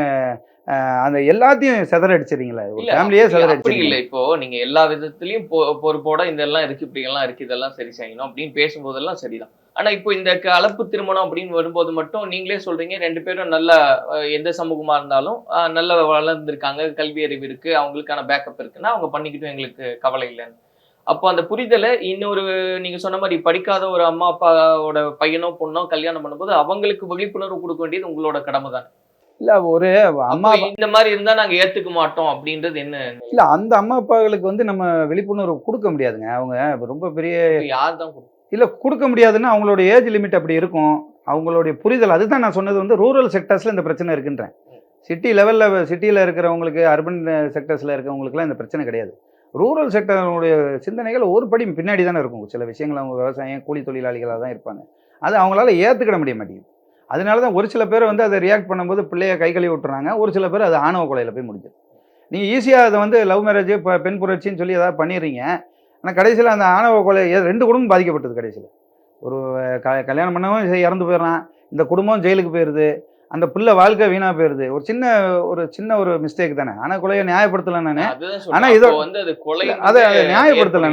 அந்த எல்லாத்தையும் செதறடிச்சிருங்களே, ஒரு இல்ல ஃபேமிலியே அப்படி இல்ல செதறடிச்சிருங்க. இப்போ நீங்க எல்லா விதத்திலயும் பொறுப்போட இதெல்லாம் இருக்கு இப்படி எல்லாம் இருக்கு இதெல்லாம் சரி செய்யணும் அப்படின்னு பேசும்போதெல்லாம் சரிதான். ஆனா இப்போ இந்த கலப்பு திருமணம் அப்படின்னு வரும்போது மட்டும் நீங்களே சொல்றீங்க 2 பேரும் நல்ல எந்த சமூகமா இருந்தாலும் நல்ல வளர்ந்துருக்காங்க, கல்வி அறிவு இருக்கு, அவங்களுக்கான பேக்கப் இருக்குன்னா அவங்க பண்ணிக்கிட்டும் எங்களுக்கு கவலை இல்லைன்னு. அப்போ அந்த புரிதலை இன்னொரு நீங்க சொன்ன மாதிரி படிக்காத ஒரு அம்மா அப்பாவோட பையனோ பொண்ணோ கல்யாணம் பண்ணும்போது அவங்களுக்கு விழிப்புணர்வு கொடுக்க வேண்டியது உங்களோட கடமை தான். இல்ல ஒரு அம்மா அப்போ இந்த மாதிரி இருந்தா நாங்க ஏத்துக்க மாட்டோம் அப்படின்றது என்ன? இல்ல அந்த அம்மா அப்பாக்களுக்கு வந்து நம்ம விழிப்புணர்வு குடுக்க முடியாதுங்க. அவங்க ரொம்ப பெரிய யார் தான் இல்ல குடுக்க முடியாதுன்னா அவங்களோட ஏஜ் லிமிட் அப்படி இருக்கும். அவங்களுடைய புரிதல் அதுதான் நான் சொன்னது வந்து ரூரல் செக்டர்ஸ்ல இந்த பிரச்சனை இருக்குன்றேன். சிட்டி லெவல்ல சிட்டியில இருக்கிறவங்களுக்கு, அர்பன் செக்டர்ஸ்ல இருக்கிறவங்களுக்குலாம் இந்த பிரச்சனை கிடையாது. ரூரல் செக்டருடைய சிந்தனைகள் ஒரு படி பின்னாடி தானே இருக்கும். சில விஷயங்கள் அவங்க விவசாயம், கூலி தொழிலாளிகளா தான் இருப்பாங்க. அது அவங்களால ஏத்துக்கிட முடிய மாட்டேங்குது. அதனால தான் ஒரு சில பேர் வந்து அதை ரியாக்ட் பண்ணும்போது பிள்ளைய கை கழுவி விட்டுறாங்க. ஒரு சில பேர் அது ஆணவ கொலையில போய் முடிஞ்சுது. நீங்க ஈஸியா அதை வந்து லவ் மேரேஜ், பெண் புரட்சின்னு சொல்லி ஏதாவது பண்ணிடுறீங்க. ஆனால் கடைசியில் அந்த ஆணவ கொலை 2 குடும்பம் பாதிக்கப்பட்டது கடைசியில். ஒரு கல்யாணம் பண்ணவன் இறந்து போயிடுறான். இந்த குடும்பம் ஜெயிலுக்கு போயிடுது. அந்த பிள்ளை வாழ்க்கை வீணா போயிடுது. ஒரு சின்ன ஒரு மிஸ்டேக் தானே. ஆனால் கொலையை நியாயப்படுத்தலை நான். ஆனால் இதை அதை நியாயப்படுத்தலை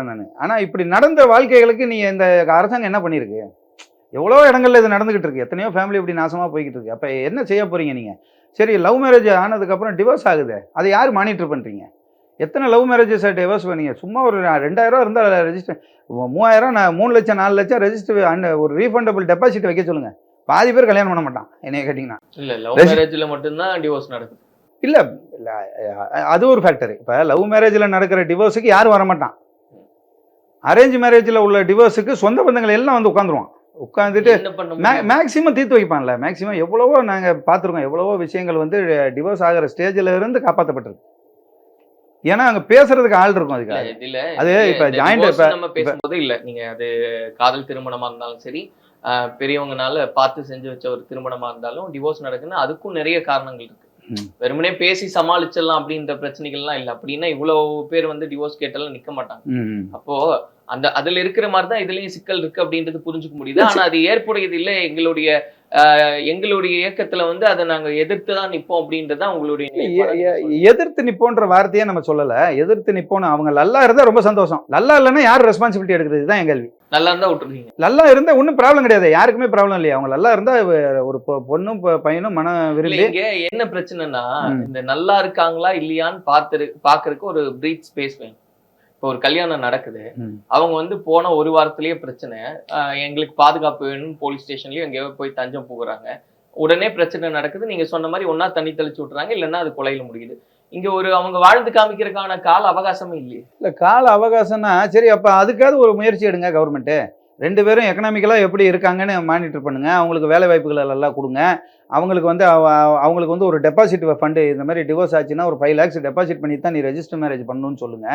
நான். ஆனால் இப்படி நடந்த வாழ்க்கைகளுக்கு நீ இந்த அரசாங்கம் என்ன பண்ணியிருக்கு? எவ்வளோ இடங்கள்ல இது நடந்துகிட்டு இருக்கு. எத்தனையோ ஃபேமிலி இப்படி நாசமாக போய்கிட்டு இருக்கு. அப்போ என்ன செய்ய போறீங்க நீங்கள்? சரி, லவ் மேரேஜ் ஆனதுக்கப்புறம் டிவோர்ஸ் ஆகுது, அதை யார் மானிட்டர் பண்ணுறீங்க? எத்தனை லவ் மேரேஜஸ் டிவோர்ஸ் பண்ணீங்க? சும்மா ஒரு 2000 இருந்தால் ரெஜிஸ்டர், 3000, 3 லட்சம் 4 லட்சம் ரெஜிஸ்டர் ஒரு ரீஃபண்டபிள் டெபாசிட் வைக்க சொல்லுங்க. பாதி பேர் கல்யாணம் பண்ண மாட்டான் என்னைய கேட்டிங்கன்னா. இல்லை லவ் மேரேஜில் மட்டும்தான் டிவோர்ஸ் நடக்குது. இல்லை அது ஒரு ஃபேக்டர். இப்போ லவ் மேரேஜில் நடக்கிற டிவோர்ஸுக்கு யாரும் வரமாட்டான். அரேஞ்ச் மேரேஜில் உள்ள டிவோர்ஸுக்கு சொந்த பந்தங்கள் எல்லாம் வந்து உட்காந்துட்டு மேக்சிமம் தீர்த்து வைப்பான்ல. மேக்சிமம் எவ்வளவோ நாங்கள் பார்த்துருக்கோம். எவ்வளவோ விஷயங்கள் வந்து டிவோர்ஸ் ஆகிற ஸ்டேஜில் இருந்து காப்பாற்றப்பட்டிருக்கு. ஏன்னா அங்கே பேசுறதுக்கு ஆள் இருக்கும். அதுக்கு அது இப்போ ஜாயிண்ட் நம்ம பேசும்போது இல்லை, நீங்க அது காதல் திருமணமா இருந்தாலும் சரி, பெரியவங்கனால பார்த்து செஞ்சு வச்ச ஒரு திருமணமா இருந்தாலும் டிவோர்ஸ் நடக்குன்னா அதுக்கும் நிறைய காரணங்கள் இருக்கு. வெறுமனே பேசி சமாளிச்சிடலாம் அப்படின்ற பிரச்சனைகள்லாம் இல்லை. அப்படின்னா இவ்வளவு பேர் வந்து டிவோர்ஸ் கேட்டாலும் நிக்க மாட்டாங்க. அப்போ அதுல இருக்கிற மாதிரிதான் இதுலயும் சிக்கல் இருக்கு அப்படின்றது புரிஞ்சுக்க முடியுது. ஆனா அது ஏற்புடையது இல்லை. எங்களுடைய இயக்கத்துல வந்து அதை நாங்க எதிர்த்து தான் நிப்போம் அப்படின்றதான் உங்களுடைய. எதிர்த்து நிப்போன்ற வார்த்தையே நம்ம சொல்லல. எதிர்த்து நிப்போம். அவங்க நல்லா இருந்தா ரொம்ப சந்தோஷம். நல்லா இல்லைன்னா யார் ரெஸ்பான்சிபிலிட்டி எடுக்கிறது தான் என் கேள்வி. நல்லா இருந்தா விட்டுருக்கீங்க. நல்லா இருந்தா ஒன்றும் ப்ராப்ளம் கிடையாது. யாருக்குமே ப்ராப்ளம் இல்லையா? அவங்க நல்லா இருந்தா ஒரு பொண்ணும் பையனும் மன விரும்பி. இங்க என்ன பிரச்சனைனா, இந்த நல்லா இருக்காங்களா இல்லையான்னு பாக்குறதுக்கு ஒரு பிரீத் ஸ்பேஸ் வேணும். இப்போ ஒரு கல்யாணம் நடக்குது, அவங்க வந்து போன ஒரு வாரத்திலேயே பிரச்சனை, எங்களுக்கு பாதுகாப்பு வேணும், போலீஸ் ஸ்டேஷன்லயும் எங்கேயோ போய் தஞ்சம் போகுறாங்க. உடனே பிரச்சனை நடக்குது. நீங்க சொன்ன மாதிரி ஒன்னா தண்ணி தெளிச்சு விட்டுறாங்க, இல்லைன்னா அது கொலையில முடியுது. இங்க அவங்க வாழ்ந்து காமிக்கிறதுக்கான கால அவகாசமே இல்லையே. இல்ல கால அவகாசம்னா சரி, அப்ப அதுக்காவது ஒரு முயற்சி எடுங்க கவர்மெண்ட். 2 பேரும் எக்கனாமிக்கலா எப்படி இருக்காங்கன்னு மானிட்டர் பண்ணுங்க. அவங்களுக்கு வேலை வாய்ப்புகள் எல்லாம் கொடுங்க. அவங்களுக்கு வந்து ஒரு டெபாசிட் ஃபண்டு, இந்த மாதிரி டிவோர்ஸ் ஆச்சுன்னா ஒரு 5 lakhs டெபாசிட் பண்ணி தான் நீ ரெஜிஸ்டர் மேரேஜ் பண்ணணும்னு சொல்லுங்க.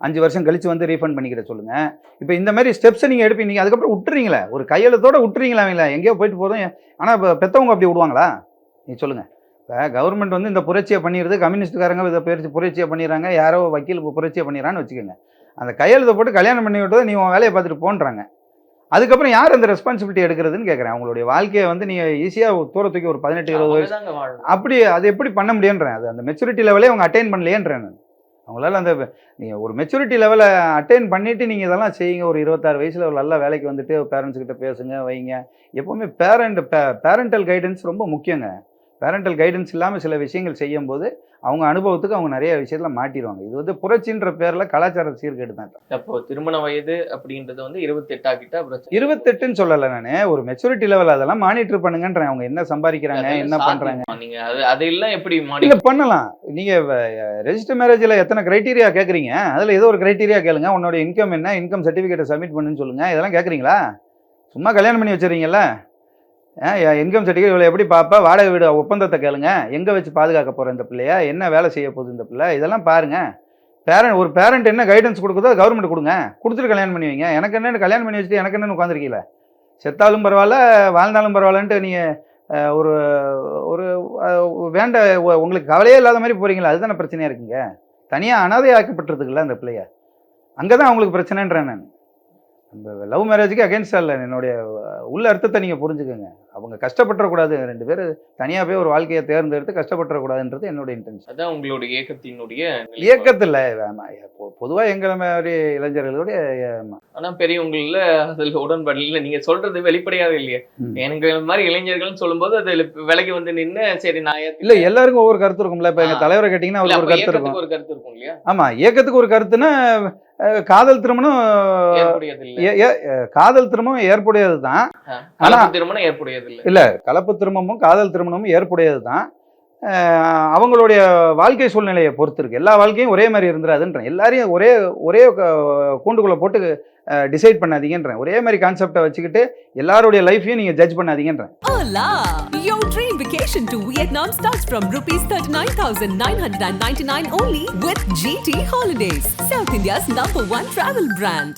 5 வருஷம் கழிச்சு வந்து ரீஃபண்ட் பண்ணிக்கிற சொல்லுங்க. இப்போ இந்த மாதிரி ஸ்டெப்ஸை நீங்கள் எடுப்பீங்க. அதுக்கப்புறம் விட்டுறீங்களா? ஒரு கையெழுத்தோட விட்டுறீங்களா? அவங்கள எங்கேயோ போயிட்டு போதும். ஆனால் இப்போ பெற்றவங்க அப்படி விடுவாங்களா? நீ சொல்லுங்க. இப்போ கவர்மெண்ட் வந்து இந்த புரட்சியை பண்ணிடுது, கம்யூனிஸ்ட்காரங்க இதை புரட்சியை பண்ணிடுறாங்க, யாரோ வக்கீல் புரட்சியை பண்ணிடுறான்னு வச்சுக்கோங்க. அந்த கையெழுத்தை போட்டு கல்யாணம் பண்ணி விட்டதை நீ உன் வேலையை பார்த்துட்டு போன்றாங்க. அதுக்கப்புறம் யார் அந்த ரெஸ்பான்சிபிலிட்டி எடுக்கிறதுன்னு கேட்குறேன். அவங்களுடைய வாழ்க்கையை வந்து நீங்கள் ஈஸியாக தூரத்துக்கு ஒரு 18-20 வயசு அப்படி அது எப்படி பண்ண முடியுன்றேன். அது அந்த மெச்சூரிட்டி லெவலே அவங்க அட்டைன் பண்ணலையேன்றேன் நான். அவங்களால நீங்கள் ஒரு மெச்சூரிட்டி லெவலை அட்டைன் பண்ணிவிட்டு நீங்கள் இதெல்லாம் செய்யுங்க. ஒரு 26 வயசில் ஒரு நல்ல வேலைக்கு வந்துட்டு பேரண்ட்ஸ்கிட்ட பேசுங்க, வைங்க. எப்போவுமே பேரண்டல் கைடன்ஸ் ரொம்ப முக்கியங்க. பேரண்டல் கைடன்ஸ் இல்லாமல் சில விஷயங்கள் செய்யும்போது அவங்க அனுபவத்துக்கு அவங்க நிறைய விஷயத்தில் மாட்டிடுவாங்க. இது வந்து புரட்சின்ற பேரில் கலாச்சார சீர்கேடு தான். அப்போ திருமண வயது அப்படின்றது வந்து 28 ஆகிட்டா 28ன்னு சொல்லலை நான். ஒரு மெச்சூரிட்டி லெவல் அதெல்லாம் மானிட்டர் பண்ணுங்கன்றேன். அவங்க என்ன சம்பாதிக்கிறாங்க, என்ன பண்ணுறாங்க, நீங்கள் அதெல்லாம் எப்படி இல்லை பண்ணலாம். நீங்கள் ரெஜிஸ்டர் மேரேஜில் எத்தனை க்ரைட்டீரியா கேட்குறீங்க? அதில் ஏதோ ஒரு க்ரைட்டீரியா கேளுங்க. உன்னோட இன்கம் என்ன, இன்கம் சர்டிஃபிகேட்டை சப்மிட் பண்ணுன்னு சொல்லுங்கள். இதெல்லாம் கேட்குறீங்களா? சும்மா கல்யாணம் பண்ணி வச்சுறீங்கல்ல. இன்கம் சர்டிஃபிகேட் இவ்வளோ எப்படி பார்ப்பா? வாடகை வீடு ஒப்பந்தத்தை கேளுங்க. எங்கே வச்சு பாதுகாக்க போகிற இந்த பிள்ளையா, என்ன வேலை செய்ய போகுது இந்த பிள்ளை, இதெல்லாம் பாருங்கள். ஒரு பேரண்ட் என்ன கைடன்ஸ் கொடுக்குதோ கவர்மெண்ட் கொடுங்க. கொடுத்துட்டு கல்யாணம் பண்ணி வைங்க. எனக்கு என்னென்னு கல்யாணம் பண்ணி வச்சுட்டு எனக்கு என்னென்னு உட்காந்துருக்கீங்களா? செத்தாலும் பரவாயில்ல, வாழ்ந்தாலும் பரவாயில்லன்ட்டு நீங்கள் ஒரு ஒரு உங்களுக்கு கவலையே இல்லாத மாதிரி போகிறீங்களா? அதுதானே பிரச்சனையாக இருக்குங்க. தனியாக அனாதை ஆக்கப்பட்டிருக்குல்ல அந்த பிள்ளைய. அங்கே தான் அவங்களுக்கு பிரச்சனைன்றேன் நான். அந்த லவ் மேரேஜுக்கு அகேன்ஸ்டாக இல்லை. என்னுடைய உள்ள அர்த்தத்தை நீங்கள் புரிஞ்சுக்கோங்க. அவங்க கஷ்டப்பட்டுறக்கூடாது, 2 பேர் தனியாக போய் ஒரு வாழ்க்கையை தேர்ந்தெடுத்து கஷ்டப்பட்டுறக்கூடாதுன்றது என்னோட இன்டென்ஷன். அதான் உங்களுடைய இயக்கத்தினுடைய இயக்கத்தில் பொதுவாக எங்களை மாதிரி இளைஞர்களுடைய ஆனா பெரியவங்கள அதுல உடன்பாடு இல்லை. நீங்க சொல்றது வெளிப்படையாவே இல்லையே. எனக்கு மாதிரி இளைஞர்கள்னு சொல்லும்போது அது விலகி வந்து நின்று சரி நான் இல்ல எல்லாருக்கும் ஒவ்வொரு கருத்து இருக்கும்ல. இப்ப எங்க தலைவரை கேட்டீங்கன்னா அவருக்கு ஒரு கருத்து இருக்கும். ஒரு கருத்து இருக்கும் இல்லையா? ஆமா, இயக்கத்துக்கு ஒரு கருத்துன்னா காதல் திருமணம் காதல் திருமணம் ஏற்புடையது தான். ஆனா திருமணம் ஏற்புடையது இல்ல, கலப்பு திருமணமும் காதல் திருமணமும் ஏற்புடையது தான். அவங்களுடைய வாழ்க்கை சூழ்நிலையை பொறுத்து இருக்கு. எல்லா வாழ்க்கையும் ஒரே மாதிரி இருந்துடாதுன்றேன். எல்லாரையும் ஒரே கூண்டுக்குள்ள போட்டு டிசைட் பண்ணாதீங்கன்றேன். ஒரே மாதிரி கான்செப்டை வச்சுக்கிட்டு எல்லாருடைய லைஃபையும் நீங்க judge பண்ணாதீங்கன்றேன். Your dream vacation to Vietnam starts from rupees 39,999 only with GT Holidays, South India's #1 travel brand.